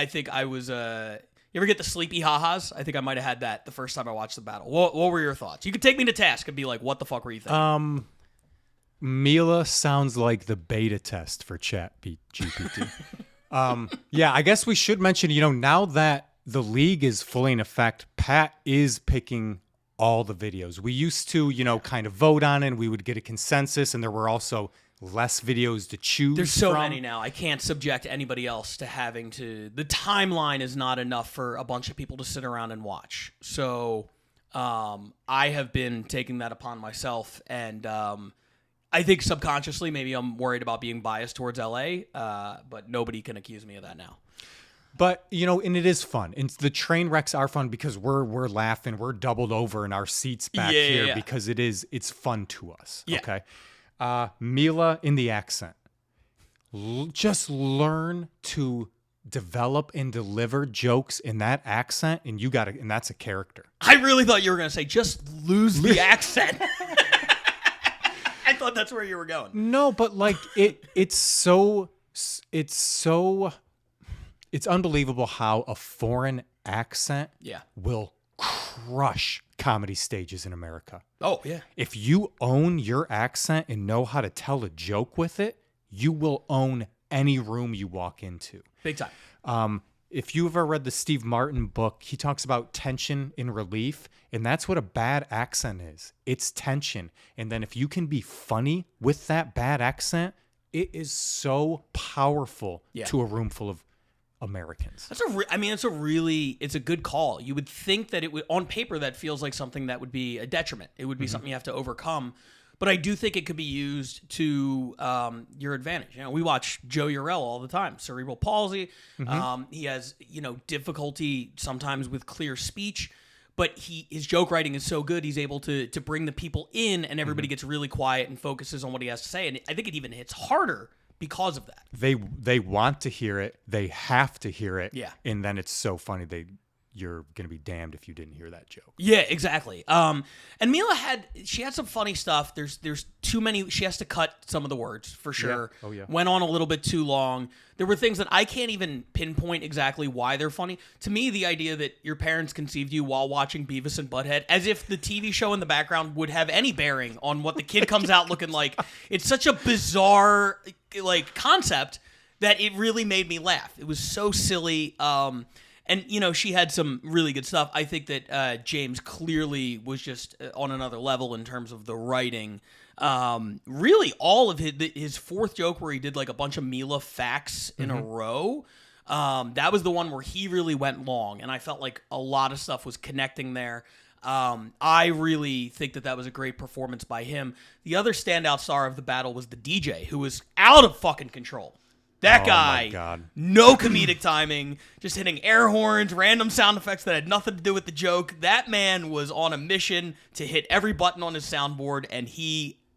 think I was. You ever get the sleepy ha-has? I think I might have had that the first time I watched the battle. What were your thoughts? You could take me to task and be like, "What the fuck were you thinking?" Mila sounds like the beta test for Chat GPT. Yeah, I guess we should mention. Now that the league is fully in effect, Pat is picking all the videos. We used to, kind of vote on it, and we would get a consensus, and there were also less videos to choose There's so from. many now. I can't subject anybody else to having to... The timeline is not enough for a bunch of people to sit around and watch. So I have been taking that upon myself, and I think subconsciously maybe I'm worried about being biased towards LA, but nobody can accuse me of that now. But, and it is fun. And the train wrecks are fun because we're laughing. We're doubled over in our seats back here because it's fun to us. Yeah. Okay. Mila in the accent. Just learn to develop and deliver jokes in that accent, and and that's a character. I really thought you were going to say, just lose the accent. I thought that's where you were going. No, but like it's unbelievable how a foreign accent will crush comedy stages in America. Oh, yeah. If you own your accent and know how to tell a joke with it, you will own any room you walk into. Big time. If you've ever read the Steve Martin book, he talks about tension in relief, and that's what a bad accent is. It's tension. And then if you can be funny with that bad accent, it is so powerful to a room full of Americans. It's a good call. You would think that it would, on paper, that feels like something that would be a detriment. It would be something you have to overcome. But I do think it could be used to your advantage. We watch Joe Urell all the time, cerebral palsy. He has, difficulty sometimes with clear speech, but his joke writing is so good. He's able to bring the people in, and everybody gets really quiet and focuses on what he has to say. And I think it even hits harder because of that. They want to hear it. They have to hear it. Yeah. And then it's so funny. You're going to be damned if you didn't hear that joke. Yeah, exactly. And Mila had some funny stuff. There's too many. She has to cut some of the words for sure. Yeah. Oh, yeah. Went on a little bit too long. There were things that I can't even pinpoint exactly why they're funny. To me, the idea that your parents conceived you while watching Beavis and Butthead, as if the TV show in the background would have any bearing on what the kid comes out looking like. It's such a bizarre concept that it really made me laugh. It was so silly. And, she had some really good stuff. I think that James clearly was just on another level in terms of the writing. Really, all of his fourth joke where he did like a bunch of Mila facts in a row, that was the one where he really went long. And I felt like a lot of stuff was connecting there. I really think that was a great performance by him. The other standout star of the battle was the DJ, who was out of fucking control. That guy, my God. No comedic timing, just hitting air horns, random sound effects that had nothing to do with the joke. That man was on a mission to hit every button on his soundboard, and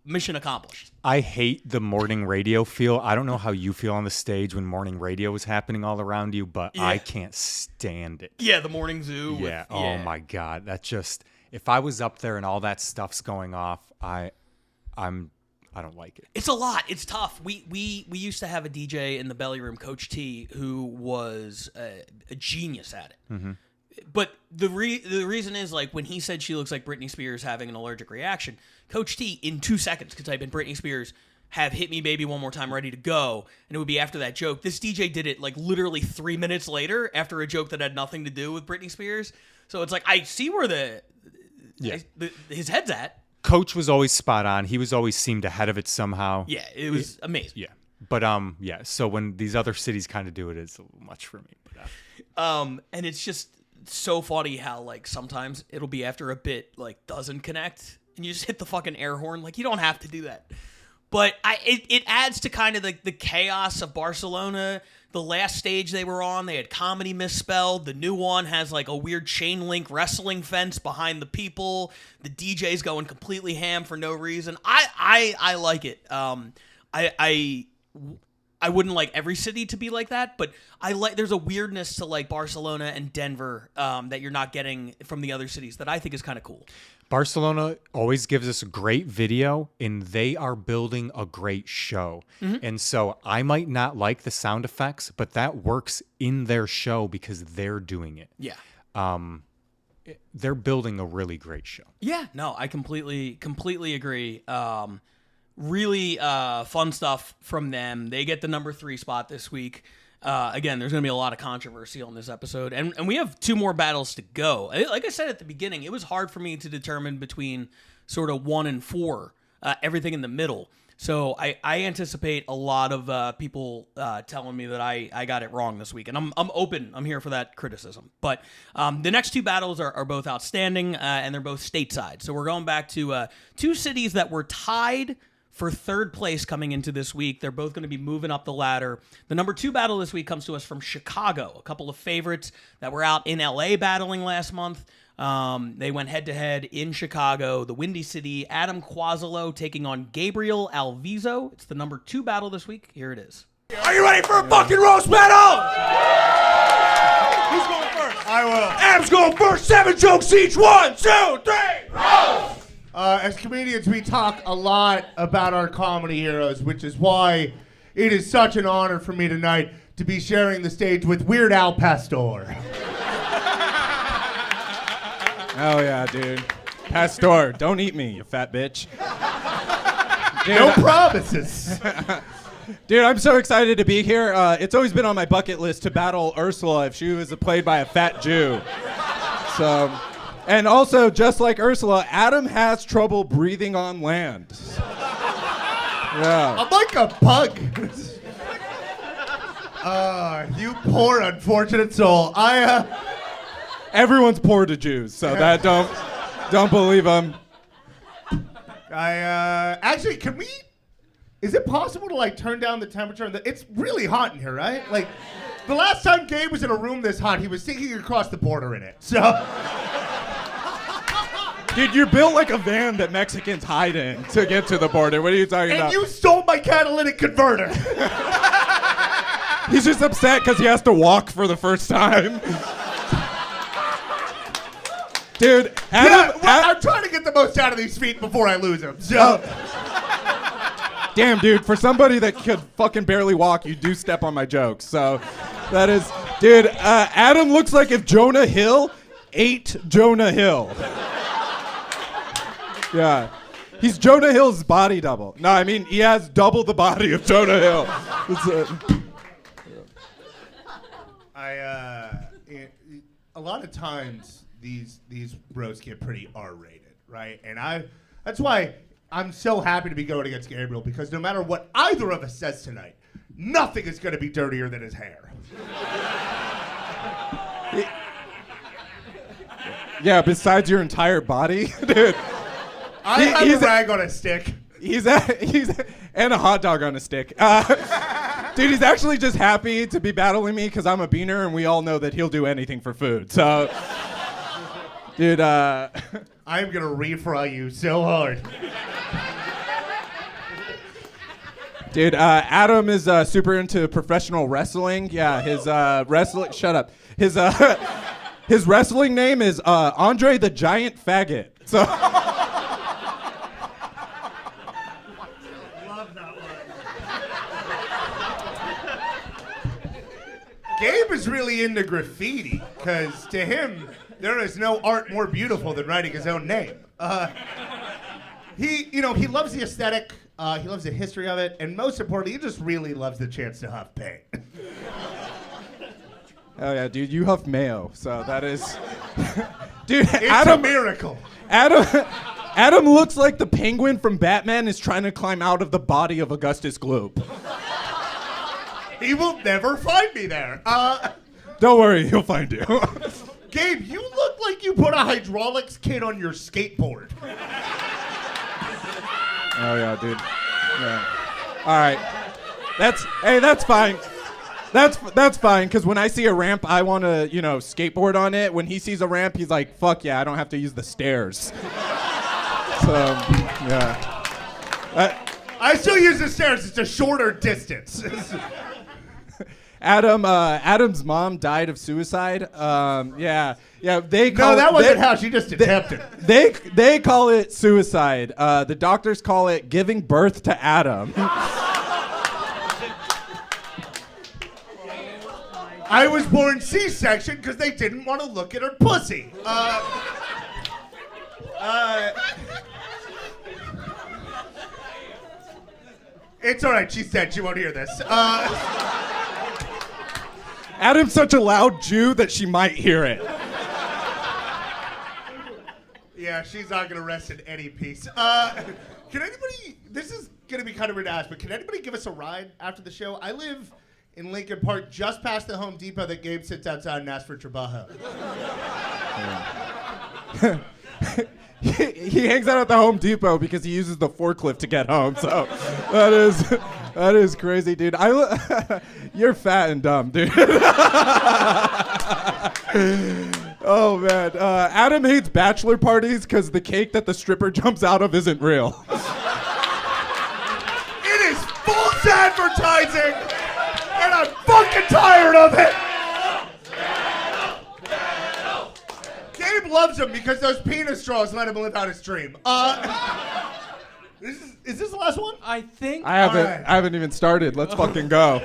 mission accomplished. I hate the morning radio feel. I don't know how you feel on the stage when morning radio is happening all around you, but I can't stand it. Yeah, the morning zoo. Oh my God. That just, if I was up there and all that stuff's going off, I don't like it. It's a lot. It's tough. We used to have a DJ in the belly room, Coach T, who was a genius at it. Mm-hmm. But the reason is, like, when he said she looks like Britney Spears having an allergic reaction, Coach T, in 2 seconds, could type in Britney Spears, have Hit Me Baby One More Time, ready to go, and it would be after that joke. This DJ did it, like, literally 3 minutes later after a joke that had nothing to do with Britney Spears. So it's like, I see where his head's at. Coach was always spot on. He was always seemed ahead of it somehow. Yeah, it was amazing. Yeah. But so when these other cities kind of do it, it's a little much for me. But, and it's just so funny how, like, sometimes it'll be after a bit, like, doesn't connect, and you just hit the fucking air horn. Like, you don't have to do that. But it adds to kind of the chaos of Barcelona. The last stage they were on, they had comedy misspelled. The new one has like a weird chain link wrestling fence behind the people. The DJ's going completely ham for no reason. I like it. I wouldn't like every city to be like that, but there's a weirdness to like Barcelona and Denver that you're not getting from the other cities that I think is kind of cool. Barcelona always gives us a great video, and they are building a great show. Mm-hmm. And so I might not like the sound effects, but that works in their show because they're doing it. Yeah. They're building a really great show. Yeah. No, I completely agree. Really fun stuff from them. They get the number 3 spot this week. Again, there's going to be a lot of controversy on this episode. And we have 2 more battles to go. Like I said at the beginning, it was hard for me to determine between sort of 1 and 4, everything in the middle. So I anticipate a lot of people telling me that I got it wrong this week, and I'm open. I'm here for that criticism. But the next two battles are both outstanding, and they're both stateside. So we're going back to two cities that were tied for third place coming into this week. They're both going to be moving up the ladder. The number 2 battle this week comes to us from Chicago. A couple of favorites that were out in LA battling last month. They went head-to-head in Chicago, the Windy City. Adam Quasilo taking on Gabriel Alviso. It's the number 2 battle this week. Here it is. Are you ready for a fucking roast battle? Who's going first? I will. Adam's going first. 7 jokes each. 1, 2, 3. Roast! As comedians, we talk a lot about our comedy heroes, which is why it is such an honor for me tonight to be sharing the stage with Weird Al Pastor. Oh yeah, dude. Pastor, don't eat me, you fat bitch. Dude, no promises. Dude, I'm so excited to be here. It's always been on my bucket list to battle Ursula if she was played by a fat Jew. So, and also, just like Ursula, Adam has trouble breathing on land. Yeah. I'm like a bug. You poor unfortunate soul. Everyone's poor to Jews, so that don't believe them. Actually, is it possible to turn down the temperature? It's really hot in here, right? The last time Gabe was in a room this hot, he was thinking across the border in it. So, dude, you're built like a van that Mexicans hide in to get to the border. What are you talking about? And you stole my catalytic converter. He's just upset because he has to walk for the first time. Dude, Adam, I'm trying to get the most out of these feet before I lose them. So. Damn, dude, for somebody that could fucking barely walk, you do step on my jokes. So that is, dude, Adam looks like if Jonah Hill ate Jonah Hill. Yeah. He's Jonah Hill's body double. No, I mean, he has double the body of Jonah Hill. A lot of times these roasts get pretty R-rated, right? And that's why I'm so happy to be going against Gabriel, because no matter what either of us says tonight, nothing is going to be dirtier than his hair. Yeah, besides your entire body, dude. I have a rag on a stick. He's and a hot dog on a stick. Dude, he's actually just happy to be battling me because I'm a beaner, and we all know that he'll do anything for food. So, dude, I'm gonna refry you so hard. Dude, Adam is super into professional wrestling. Yeah, his wrestling. Shut up. His wrestling name is Andre the Giant Faggot. So. Gabe is really into graffiti, because to him, there is no art more beautiful than writing his own name. He loves the aesthetic, he loves the history of it, and most importantly, he just really loves the chance to huff paint. Oh yeah, dude, you huff mayo, so that is... Dude, it's a miracle. Adam looks like the Penguin from Batman is trying to climb out of the body of Augustus Gloop. He will never find me there. Don't worry, he'll find you. Gabe, you look like you put a hydraulics kit on your skateboard. Oh yeah, dude. Yeah. All right. That's fine. That's fine, because when I see a ramp, I want to, skateboard on it. When he sees a ramp, he's like, fuck yeah, I don't have to use the stairs. So, yeah. I still use the stairs. It's a shorter distance. Adam's mom died of suicide. Yeah. That wasn't how she just attempted. They call it suicide. The doctors call it giving birth to Adam. I was born C-section because they didn't want to look at her pussy. It's all right. She's dead. She won't hear this. Adam's such a loud Jew that she might hear it. Yeah, Yeah, she's not gonna rest in any peace. Can anybody? This is gonna be kind of weird to ask, but can anybody give us a ride after the show? I live in Lincoln Park, just past the Home Depot that Gabe sits outside and asks for trabajo. He hangs out at the Home Depot because he uses the forklift to get home. So that is crazy, dude. You're fat and dumb, dude. Oh man, Adam hates bachelor parties because the cake that the stripper jumps out of isn't real. It is false advertising, and I'm fucking tired of it. Gabe loves him because those penis straws let him live out his dream. Is this the last one? I think. I haven't even started. Let's fucking go.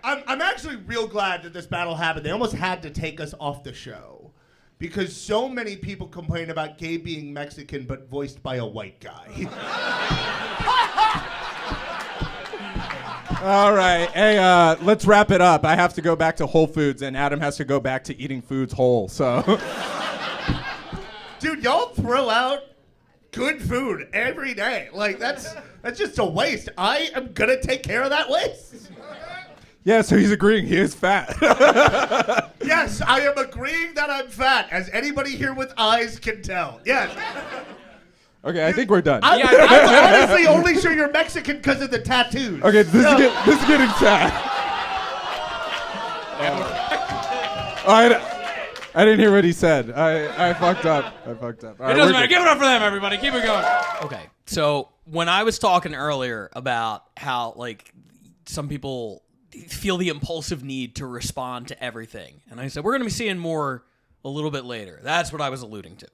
I'm actually real glad that this battle happened. They almost had to take us off the show because so many people complain about Gabe being Mexican but voiced by a white guy. All right. Hey, let's wrap it up. I have to go back to Whole Foods, and Adam has to go back to eating foods whole. So, dude, y'all throw out good food every day. Like that's just a waste. I am gonna take care of that waste. yeah. So he's agreeing he is fat. Yes, I am agreeing that I'm fat, as anybody here with eyes can tell. Yes. Okay, I think we're done. I'm honestly only sure you're Mexican because of the tattoos. Okay, this is getting sad. I didn't hear what he said. I fucked up. All It right, doesn't matter. Give it up for them, everybody. Keep it going. Okay, so when I was talking earlier about how like some people feel the impulsive need to respond to everything, and I said we're going to be seeing more a little bit later. That's what I was alluding to.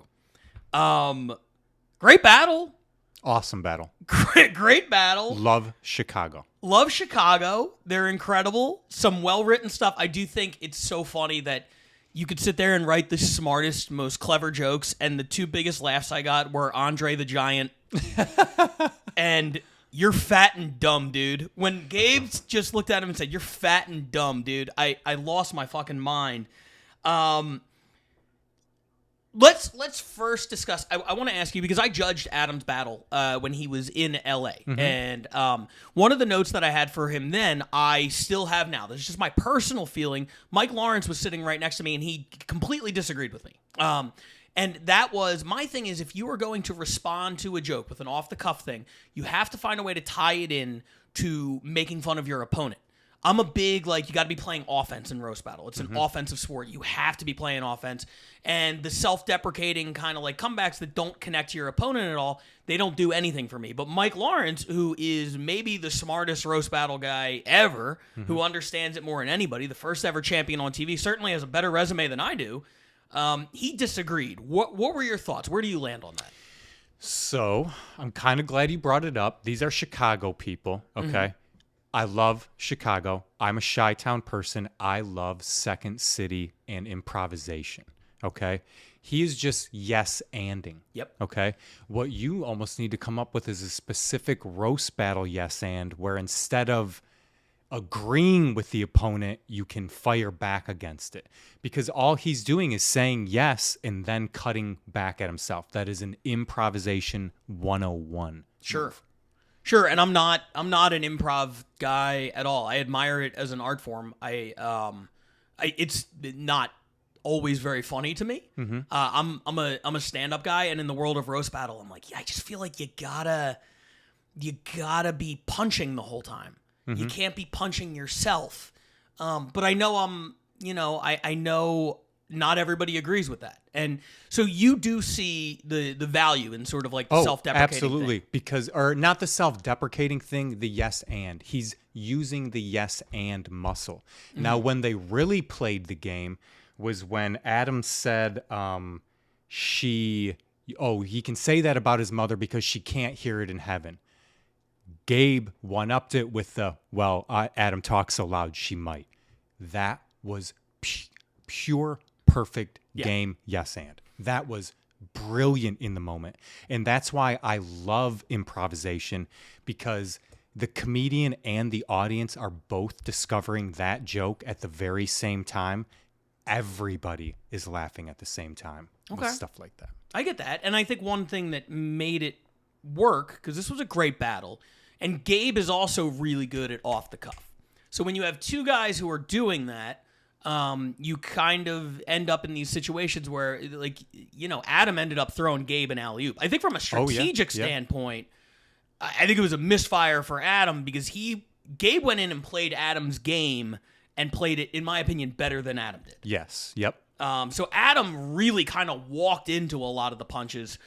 Great battle. Awesome battle. Great battle. Love Chicago. Love Chicago. They're incredible. Some well-written stuff. I do think it's so funny that you could sit there and write the smartest, most clever jokes, and the two biggest laughs I got were Andre the Giant and "You're fat and dumb, dude." When Gabe just looked at him and said, "You're fat and dumb, dude," I lost my fucking mind. Let's first discuss. I want to ask you because I judged Adam's battle when he was in LA, and one of the notes that I had for him then I still have now. This is just my personal feeling. Mike Lawrence was sitting right next to me, and he completely disagreed with me. And that was my thing. Is if you are going to respond to a joke with an off the cuff thing, you have to find a way to tie it in to making fun of your opponent. I'm a big, you got to be playing offense in roast battle. It's an offensive sport. You have to be playing offense. And the self-deprecating kind of comebacks that don't connect to your opponent at all, they don't do anything for me. But Mike Lawrence, who is maybe the smartest roast battle guy ever, who understands it more than anybody, the first ever champion on TV, certainly has a better resume than I do, he disagreed. What were your thoughts? Where do you land on that? So, I'm kind of glad you brought it up. These are Chicago people, okay? I love Chicago. I'm a Chi-Town person. I love Second City and improvisation, okay? He is just yes-anding. Yep. Okay? What you almost need to come up with is a specific roast battle yes-and where instead of agreeing with the opponent, you can fire back against it. Because all he's doing is saying yes and then cutting back at himself. That is an improvisation 101. Sure. Sure, and I'm not an improv guy at all. I admire it as an art form. It's not always very funny to me. I'm a stand-up guy, and in the world of roast battle, I'm like, I just feel like you gotta be punching the whole time. You can't be punching yourself. But I know I know not everybody agrees with that. And so you do see the value in sort of the self-deprecating absolutely. thing. Because, or not the self-deprecating thing, the yes and. He's using the yes and muscle. Now, when they really played the game was when Adam said he can say that about his mother because she can't hear it in heaven. Gabe one-upped it with Adam talks so loud, she might. That was pure perfect game, yes and. That was brilliant in the moment. And that's why I love improvisation, because the comedian and the audience are both discovering that joke at the very same time. everybody is laughing at the same time. Okay. With stuff like that. I get that. And I think one thing that made it work, because this was a great battle, and Gabe is also really good at off the cuff. So when you have two guys who are doing that, you kind of end up in these situations where, like, you know, Adam ended up throwing Gabe an alley-oop. I think from a strategic standpoint, I think it was a misfire for Adam because Gabe went in and played Adam's game and played it, in my opinion, better than Adam did. Yes. Yep. So Adam really kind of walked into a lot of the punches,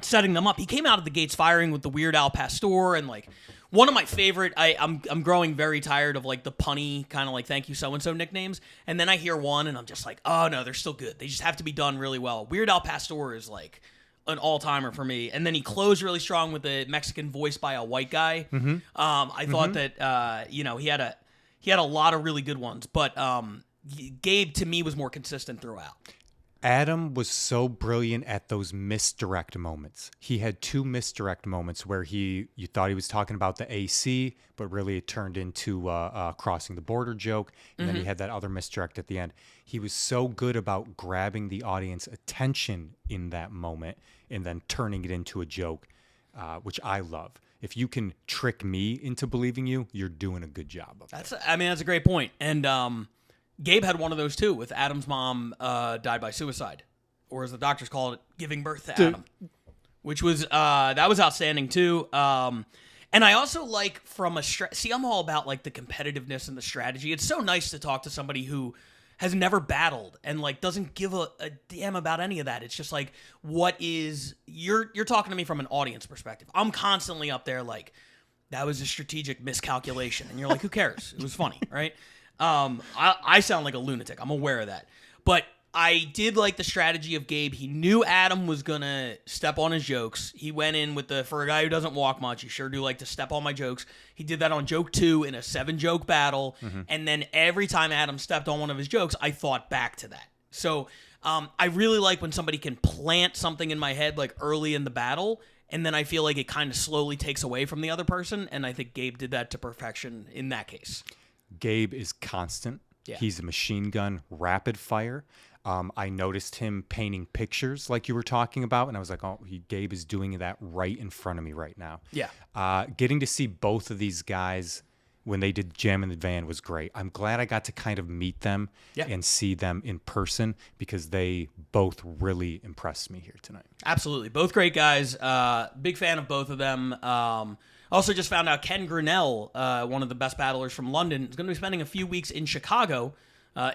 setting them up. He came out of the gates firing with the Weird Al Pastor and like one of my favorite. I'm growing very tired of like the punny kind of like thank you so and so nicknames, and then I hear one and I'm just like, oh no, they're still good. They just have to be done really well. Weird Al Pastor is like an all-timer for me, and then he closed really strong with the Mexican voice by a white guy. I thought that you know he had a lot of really good ones, but Gabe to me was more consistent throughout. Adam was so brilliant at those misdirect moments. He had 2 misdirect moments where you thought he was talking about the AC, but really it turned into a crossing the border joke, and then he had that other misdirect at the end. He was so good about grabbing the audience attention in that moment and then turning it into a joke, which I love. If you can trick me into believing you, you're doing a good job of that. That's a great point. And Gabe had one of those too with Adam's mom died by suicide, or as the doctors called it, giving birth to Adam, which was that was outstanding too. And I also like from see, I'm all about like the competitiveness and the strategy. It's so nice to talk to somebody who has never battled and like doesn't give a damn about any of that. It's just like, what is you're talking to me from an audience perspective. I'm constantly up there like, that was a strategic miscalculation, and you're like, who cares? It was funny, right? I sound like a lunatic. I'm aware of that. But I did like the strategy of Gabe. He knew Adam was going to step on his jokes. He went in with for a guy who doesn't walk much, you sure do like to step on my jokes. He did that on joke 2 in a 7-joke battle. And then every time Adam stepped on one of his jokes, I thought back to that. So I really like when somebody can plant something in my head like early in the battle, and then I feel like it kind of slowly takes away from the other person. And I think Gabe did that to perfection in that case. Gabe is constant. Yeah. He's a machine gun, rapid fire. I noticed him painting pictures like you were talking about, and I was like, oh, Gabe is doing that right in front of me right now. Yeah. Getting to see both of these guys when they did Jam in the Van was great. I'm glad I got to kind of meet them and see them in person because they both really impressed me here tonight. Absolutely. Both great guys. Big fan of both of them. Also just found out Ken Grinnell, one of the best battlers from London, is going to be spending a few weeks in Chicago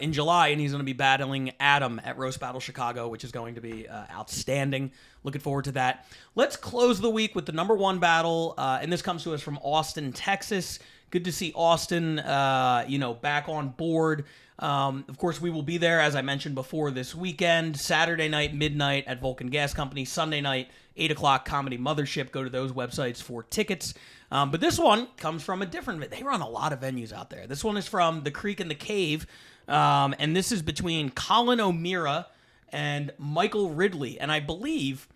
in July, and he's going to be battling Adam at Roast Battle Chicago, which is going to be outstanding. Looking forward to that. Let's close the week with the number 1 battle, and this comes to us from Austin, Texas. Good to see Austin, back on board. Of course, we will be there, as I mentioned before, this weekend. Saturday night, midnight at Vulcan Gas Company. Sunday night, 8 o'clock, Comedy Mothership. Go to those websites for tickets. But this one comes from a different... They run a lot of venues out there. This one is from The Creek and the Cave. And this is between Colin O'Meara and Michael Ridley. And I believe,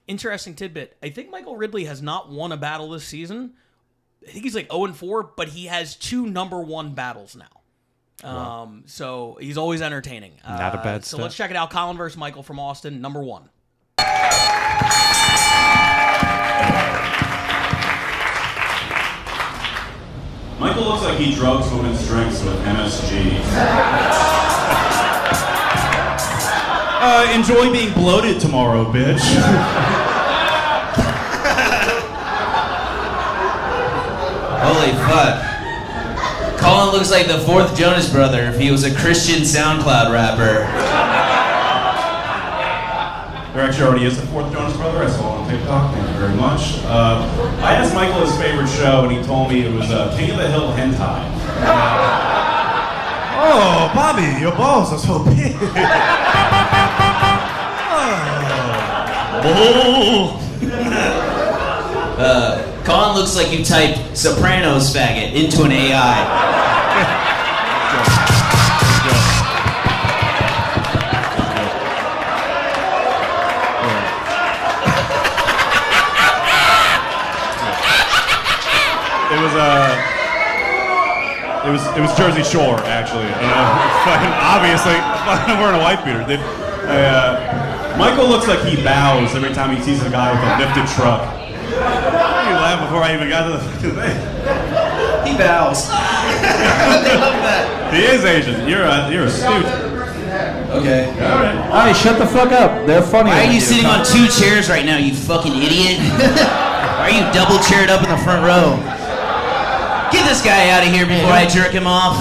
interesting tidbit, I think Michael Ridley has not won a battle this season. I think he's like 0-4, but he has 2 number 1 battles now. Wow. So he's always entertaining. Not a bad So step. let's check it out. Colin versus Michael from Austin, number 1. Michael looks like he drugs women's drinks with MSG. Enjoy being bloated tomorrow, bitch. Holy fuck. Colin looks like the 4th Jonas Brother if he was a Christian SoundCloud rapper. There actually already is a 4th Jonas Brother. I saw it on TikTok. Thank you very much. I asked Michael his favorite show, and he told me it was King of the Hill Hentai. Oh, Bobby, your balls are so big. Colin looks like you typed Sopranos faggot into an AI. It It was Jersey Shore, actually. Fucking obviously, fucking wearing a white beater. Michael looks like he bows every time he sees a guy with a lifted truck. You laughed before I even got to the fucking thing. He bows. They love that. He is Asian. You're a stooge. Okay. All right. All right, shut the fuck up. They're funny. Why are you sitting on 2 chairs right now, you fucking idiot? Why are you double chaired up in the front row? Get this guy out of here before I jerk him off.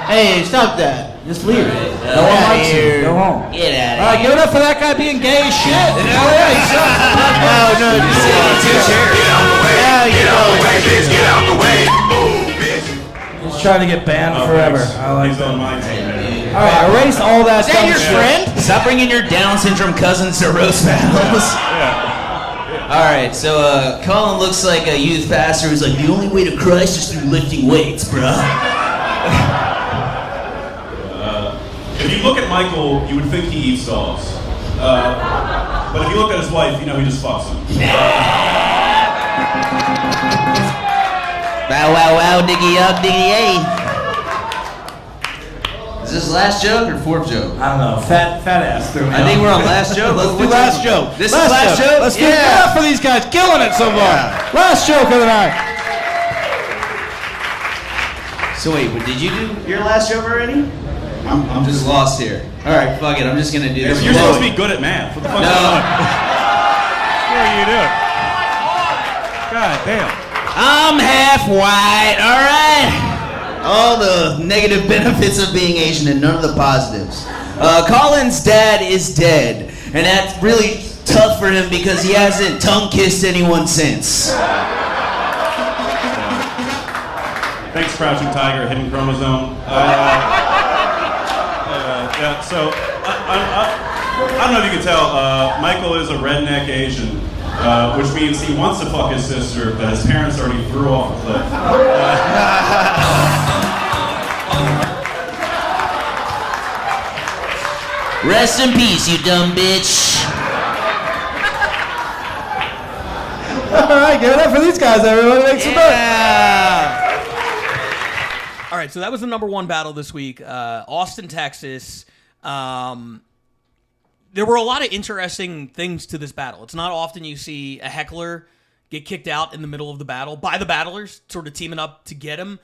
Hey, stop that. Just leave. Get No one out of likes you. here. Go home. Get out All right, give it up for that guy being gay as shit. Oh, yeah, he's shut the fuck up. No, You're sitting on 2 chairs. Get out the way. Yeah, Get out the way, bitch. Get out the way. Move, bitch. He's trying to get banned forever. I like He's on my team, man. All right, erase all that. Is that your friend? Stop bringing your Down syndrome cousins to roast battles. All right, so Colin looks like a youth pastor who's like, the only way to Christ is through lifting weights, bruh. If you look at Michael, you would think he eats dogs. But if you look at his wife, you know he just fucks them. Wow, wow, wow, diggy up, diggy A. Is this last joke or 4th joke? I don't know. Fat ass threw me I think off. we're on last joke. Let's do last joke. This is last joke? Let's do it for these guys. Killing it so far. Last joke of the night. So wait, did you do your last joke already? I'm just lost here. All right, fuck it. I'm just gonna do this. You're supposed to be good at math. What the fuck is going on? What are you doing? God damn. I'm half white. All right. All the negative benefits of being Asian and none of the positives. Colin's dad is dead, and that's really tough for him because he hasn't tongue kissed anyone since. Thanks, Crouching Tiger, Hidden Chromosome. So I don't know if you can tell, Michael is a redneck Asian, which means he wants to fuck his sister that his parents already threw off a cliff. Rest in peace, you dumb bitch. All right, give it up for these guys, everyone. Make some noise. All right, so that was the number 1 battle this week. Austin, Texas. There were a lot of interesting things to this battle. It's not often you see a heckler get kicked out in the middle of the battle by the battlers, sort of teaming up to get him,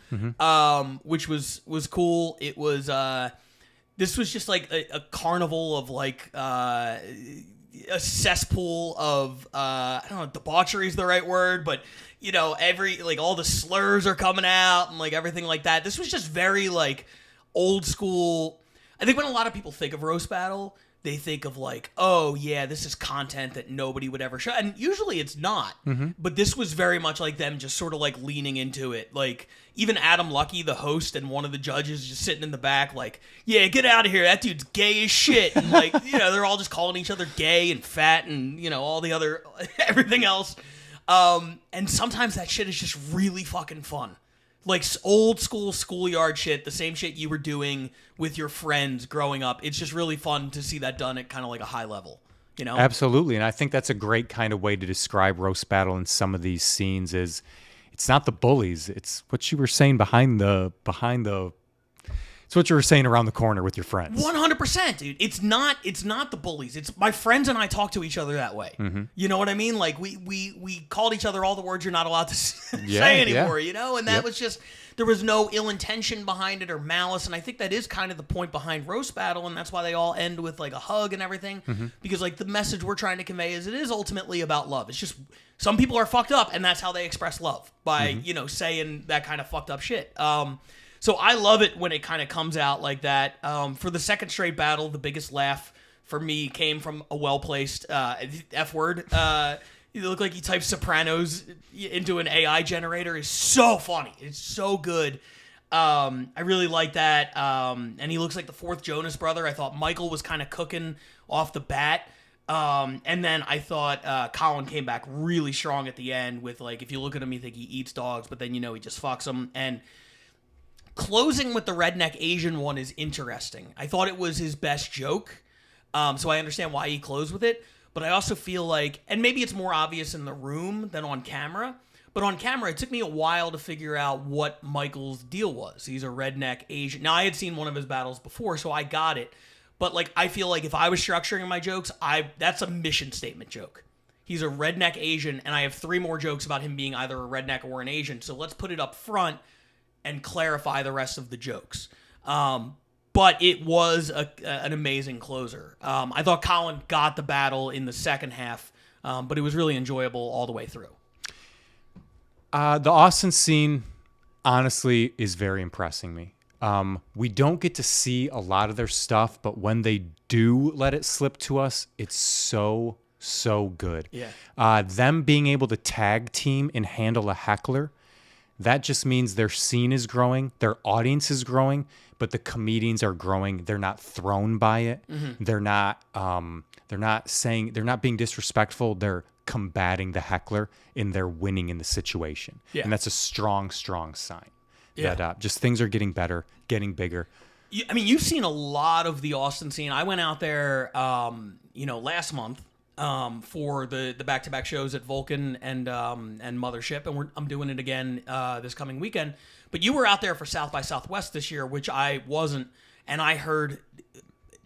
which was cool. It was this was just like a carnival of like a cesspool of I don't know if debauchery is the right word, but you know, all the slurs are coming out and like everything like that. This was just very like old school. I think when a lot of people think of roast battle, they think of like, oh yeah, this is content that nobody would ever show, and usually it's not. But this was very much like them just sort of like leaning into it. Like even Adam Lucky, the host, and one of the judges just sitting in the back, like, yeah, get out of here, that dude's gay as shit, and like you know they're all just calling each other gay and fat and you know all the other everything else. And sometimes that shit is just really fucking fun. Like old school schoolyard shit, the same shit you were doing with your friends growing up. It's just really fun to see that done at kind of like a high level, you know? Absolutely, and I think that's a great kind of way to describe roast battle in some of these scenes is it's not the bullies, it's what you were saying behind the it's what you were saying around the corner with your friends. 100%, dude. It's not the bullies. It's my friends and I talk to each other that way. You know what I mean? Like we called each other all the words you're not allowed to say anymore, you know? And that was just, there was no ill intention behind it or malice. And I think that is kind of the point behind roast battle. And that's why they all end with like a hug and everything. Because like the message we're trying to convey is it is ultimately about love. It's just some people are fucked up and that's how they express love by, you know, saying that kind of fucked up shit. So I love it when it kind of comes out like that. For the second straight battle, the biggest laugh for me came from a well-placed F word. You look like he typed Sopranos into an AI generator. It's so funny. It's so good. I really like that. And he looks like the 4th Jonas brother. I thought Michael was kind of cooking off the bat. And then I thought Colin came back really strong at the end with like, if you look at him, you think he eats dogs, but then you know he just fucks them. And closing with the redneck Asian one is interesting. I thought it was his best joke, so I understand why he closed with it. But I also feel like, and maybe it's more obvious in the room than on camera, But on camera, it took me a while to figure out what Michael's deal was. He's a redneck Asian. Now, I had seen one of his battles before, so I got it. But like, I feel like if I was structuring my jokes, that's a mission statement joke. He's a redneck Asian, and I have 3 more jokes about him being either a redneck or an Asian. So let's put it up front and clarify the rest of the jokes. But it was an amazing closer. I thought Colin got the battle in the second half, but it was really enjoyable all the way through. The Austin scene, honestly, is very impressing me. We don't get to see a lot of their stuff, but when they do let it slip to us, it's so good. Yeah. Them being able to tag team and handle a heckler, that just means their scene is growing, their audience is growing, but the comedians are growing. They're not thrown by it. Mm-hmm. They're not being disrespectful. They're combating the heckler and they're winning in the situation. Yeah. And that's a strong sign. Yeah. That just things are getting better, getting bigger. I mean, you've seen a lot of the Austin scene. I went out there, last month for the back-to-back shows at Vulcan and Mothership, and I'm doing it again this coming weekend. But you were out there for South by Southwest this year, which I wasn't, and I heard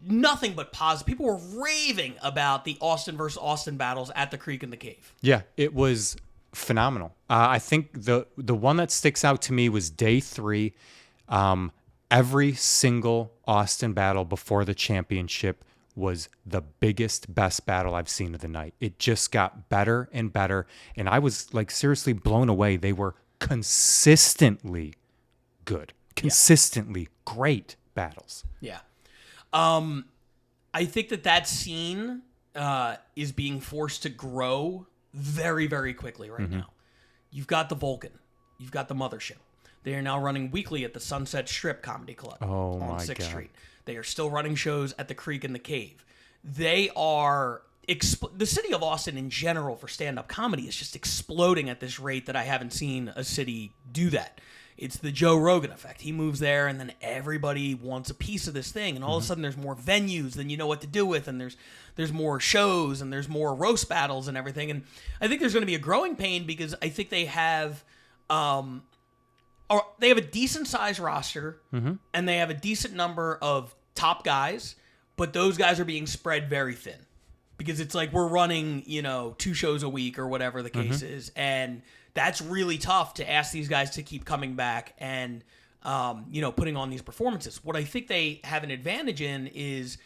nothing but positive. People were raving about the Austin versus Austin battles at the Creek and the Cave. Yeah, it was phenomenal. I think the one that sticks out to me was day 3. Every single Austin battle before the championship was the biggest, best battle I've seen of the night. It just got better and better, and I was like seriously blown away. They were consistently good, consistently great battles. Yeah. I think that scene is being forced to grow very, very quickly right now. You've got the Vulcan. You've got the Mothership. They are now running weekly at the Sunset Strip Comedy Club on 6th Street. They are still running shows at the Creek and the Cave. They are... the city of Austin in general for stand-up comedy is just exploding at this rate that I haven't seen a city do that. It's the Joe Rogan effect. He moves there, and then everybody wants a piece of this thing, and all of a sudden there's more venues than you know what to do with, and there's more shows, and there's more roast battles and everything. And I think there's going to be a growing pain because I think they have a decent-sized roster, and they have a decent number of top guys, but those guys are being spread very thin. Because it's like we're running, 2 shows a week or whatever the case is. And that's really tough to ask these guys to keep coming back and, putting on these performances. What I think they have an advantage in is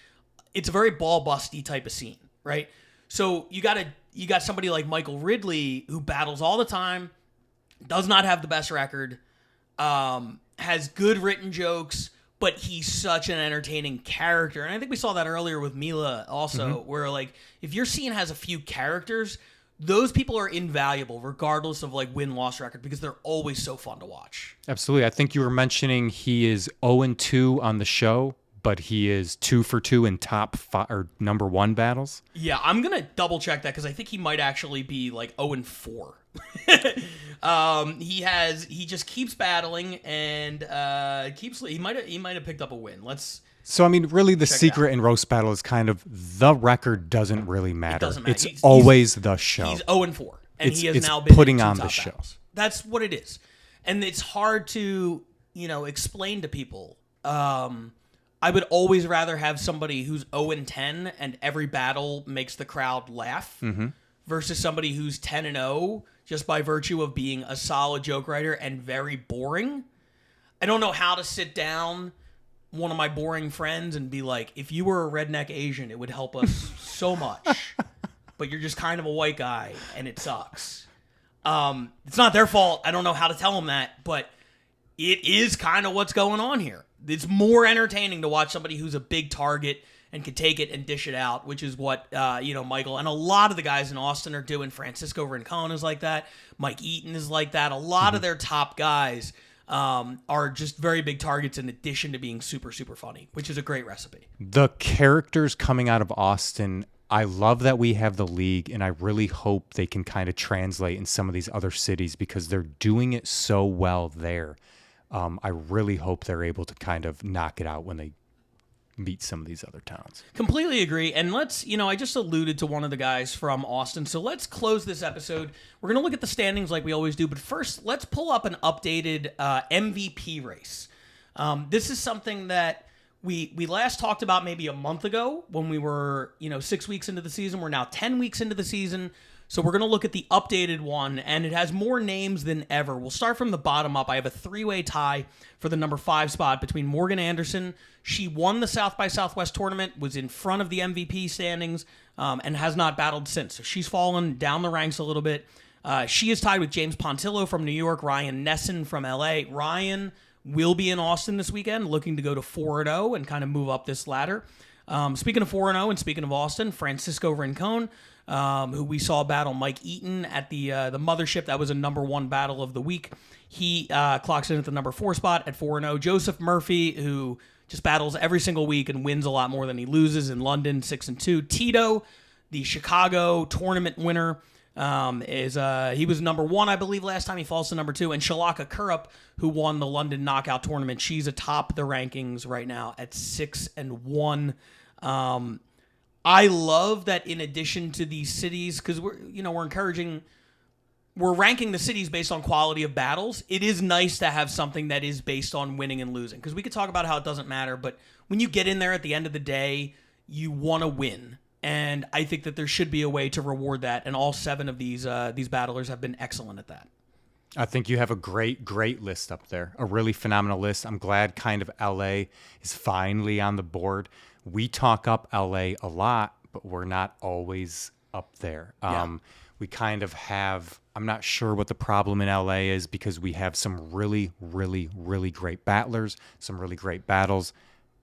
it's a very ball-busty type of scene, right? So you got somebody like Michael Ridley who battles all the time, does not have the best record, has good written jokes, but he's such an entertaining character. And I think we saw that earlier with Mila also, where like if your scene has a few characters, those people are invaluable regardless of like win-loss record because they're always so fun to watch. Absolutely. I think you were mentioning he is 0-2 on the show, but he is 2 for 2 in top 5 or number 1 battles. Yeah, I'm going to double check that because I think he might actually be like 0-4. He just keeps battling and he might have picked up a win. So I mean, really, the secret in roast battle is kind of the record doesn't really matter. It doesn't matter. It's always the show. He's 0-4, and he has it's now been putting in 2 on top the show. battles. That's what it is, and it's hard to explain to people. I would always rather have somebody who's 0-10 and every battle makes the crowd laugh versus somebody who's 10-0 just by virtue of being a solid joke writer and very boring. I don't know how to sit down one of my boring friends and be like, if you were a redneck Asian, it would help us so much. But you're just kind of a white guy and it sucks. It's not their fault. I don't know how to tell them that, but it is kind of what's going on here. It's more entertaining to watch somebody who's a big target and can take it and dish it out, which is what Michael and a lot of the guys in Austin are doing. Francisco Rincon is like that. Mike Eaton is like that. A lot of their top guys are just very big targets in addition to being super, super funny, which is a great recipe. The characters coming out of Austin, I love that we have the league, and I really hope they can kind of translate in some of these other cities because they're doing it so well there. I really hope they're able to kind of knock it out when they meet some of these other towns. Completely agree. And let's, I just alluded to one of the guys from Austin. So let's close this episode. We're going to look at the standings like we always do. But first, let's pull up an updated MVP race. This is something that we last talked about maybe a month ago when we were, 6 weeks into the season. We're now 10 weeks into the season. So we're going to look at the updated one, and it has more names than ever. We'll start from the bottom up. I have a 3-way tie for the number 5 spot between Morgan Anderson. She won the South by Southwest tournament, was in front of the MVP standings, and has not battled since. So she's fallen down the ranks a little bit. She is tied with James Pontillo from New York, Ryan Nesson from LA. Ryan will be in Austin this weekend, looking to go to 4-0 and kind of move up this ladder. Speaking of 4-0 and speaking of Austin, Francisco Rincon, who we saw battle Mike Eaton at the Mothership. That was a number 1 battle of the week. He clocks in at the number 4 spot at 4-0. Joseph Murphy, who just battles every single week and wins a lot more than he loses in London, 6-2. Tito, the Chicago tournament winner, he was number 1, I believe, last time. He falls to number 2. And Shalaka Kurup, who won the London knockout tournament, she's atop the rankings right now at 6-1. I love that in addition to these cities, because we're ranking the cities based on quality of battles. It is nice to have something that is based on winning and losing, because we could talk about how it doesn't matter, but when you get in there at the end of the day, you want to win. And I think that there should be a way to reward that, and all 7 of these battlers have been excellent at that. I think you have a great list up there, a really phenomenal list. I'm glad kind of LA is finally on the board. We talk up LA a lot, but we're not always up there. We kind of have, I'm not sure what the problem in LA is, because we have some really, really, really great battlers, some really great battles,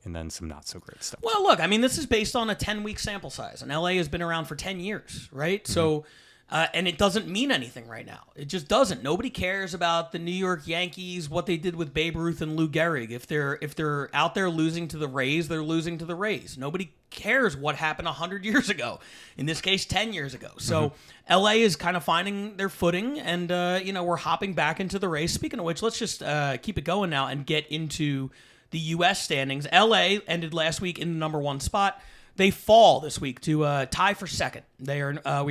and then some not so great stuff. Well, look, I mean, this is based on a 10-week sample size, and LA has been around for 10 years, right? Mm-hmm. So, and it doesn't mean anything right now. It just doesn't. Nobody cares about the New York Yankees, what they did with Babe Ruth and Lou Gehrig. If they're out there losing to the Rays, they're losing to the Rays. Nobody cares what happened 100 years ago. In this case, 10 years ago. So LA is kind of finding their footing, and we're hopping back into the race. Speaking of which, let's just keep it going now and get into the U.S. standings. LA ended last week in the number 1 spot. They fall this week to tie for second. We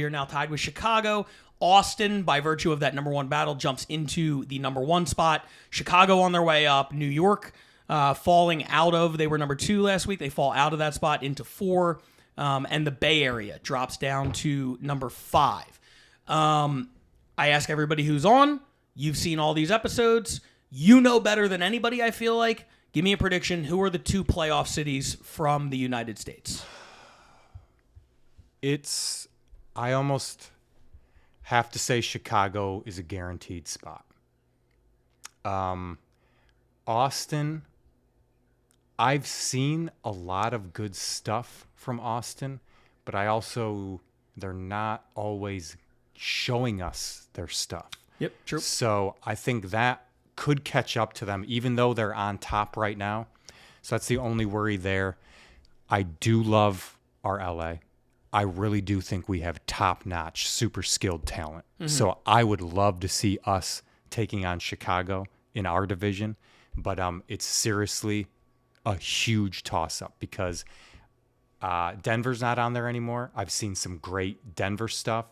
are now tied with Chicago. Austin, by virtue of that number 1 battle, jumps into the number 1 spot. Chicago on their way up. New York falling out of, they were number 2 last week. They fall out of that spot into 4. And the Bay Area drops down to number 5. I ask everybody who's on. You've seen all these episodes. You know better than anybody, I feel like. Give me a prediction. Who are the 2 playoff cities from the United States? I almost have to say Chicago is a guaranteed spot. Austin, I've seen a lot of good stuff from Austin, but they're not always showing us their stuff. Yep, true. So I think that could catch up to them, even though they're on top right now. So that's the only worry there. I do love our LA. I really do think we have top-notch, super skilled talent. Mm-hmm. So I would love to see us taking on Chicago in our division. But it's seriously a huge toss-up, because Denver's not on there anymore. I've seen some great Denver stuff.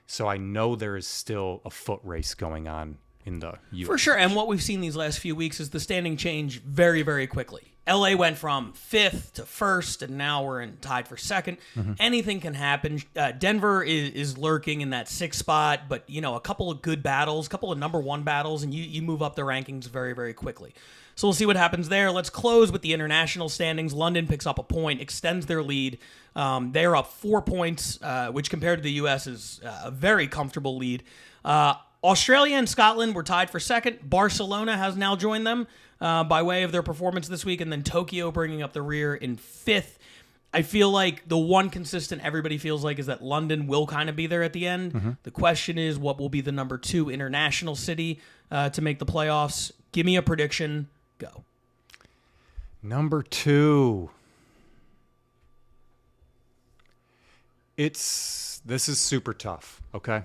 So I know there is still a foot race going on in the U.S. For sure, and what we've seen these last few weeks is the standing change very, very quickly. LA went from 5th to 1st, and now we're tied for 2nd. Mm-hmm. Anything can happen. Denver is lurking in that 6th spot, but a couple of good battles, a couple of number 1 battles, and you move up the rankings very, very quickly. So we'll see what happens there. Let's close with the international standings. London picks up a point, extends their lead. They're up 4 points, which compared to the U.S. is a very comfortable lead. Australia and Scotland were tied for 2nd. Barcelona has now joined them by way of their performance this week, and then Tokyo bringing up the rear in 5th. I feel like the one consistent everybody feels like is that London will kind of be there at the end. Mm-hmm. The question is, what will be the number 2 international city to make the playoffs? Give me a prediction. Go. Number 2. This is super tough, okay?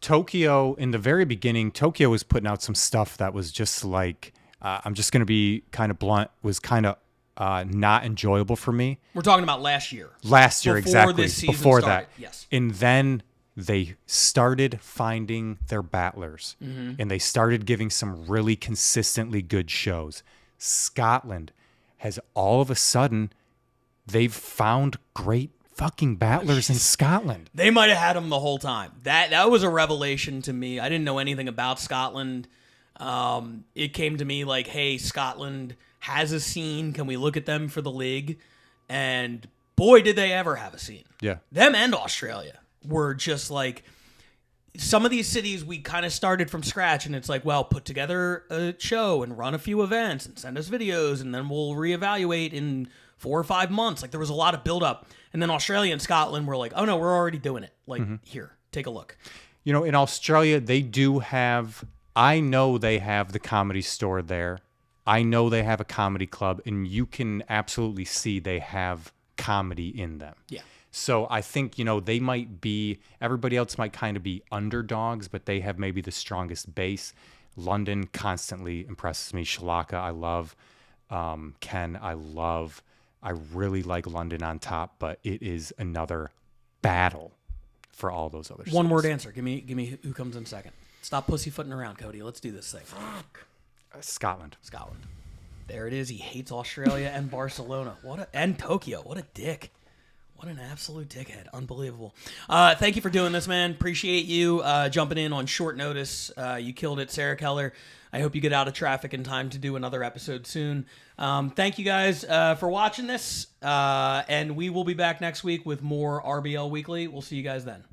Tokyo, in the very beginning, Tokyo was putting out some stuff that was just like, I'm just going to be kind of blunt, was kind of not enjoyable for me. We're talking about last year. Last year, Before exactly. this season Before started. that. Yes. And then they started finding their battlers. Mhm. And they started giving some really consistently good shows. Scotland has all of a sudden, they've found great fucking battlers in Scotland. They might have had them the whole time. That was a revelation to me. I didn't know anything about Scotland. It came to me like, hey, Scotland has a scene. Can we look at them for the league? And boy, did they ever have a scene. Yeah. Them and Australia were just like, some of these cities we kind of started from scratch, and it's like, well, put together a show and run a few events and send us videos, and then we'll reevaluate in 4 or 5 months. Like, there was a lot of buildup. And then Australia and Scotland were like, oh no, we're already doing it. Like, here, take a look. You know, in Australia, they do have, I know they have the Comedy Store there. I know they have a comedy club, and you can absolutely see they have comedy in them. Yeah. So I think, you know, they might be, everybody else might kind of be underdogs, but they have maybe the strongest base. London constantly impresses me. Shalaka, I love. Ken, I love. I really like London on top, but it is another battle for all those other One cities. word answer. Give me who comes in second. Stop pussyfooting around, Cody. Let's do this thing. Scotland. Scotland. There it is. He hates Australia and Barcelona. And Tokyo. What a dick. What an absolute dickhead. Unbelievable. Thank you for doing this, man. Appreciate you jumping in on short notice. You killed it, Sarah Keller. I hope you get out of traffic in time to do another episode soon. Thank you guys for watching this. And we will be back next week with more RBL Weekly. We'll see you guys then.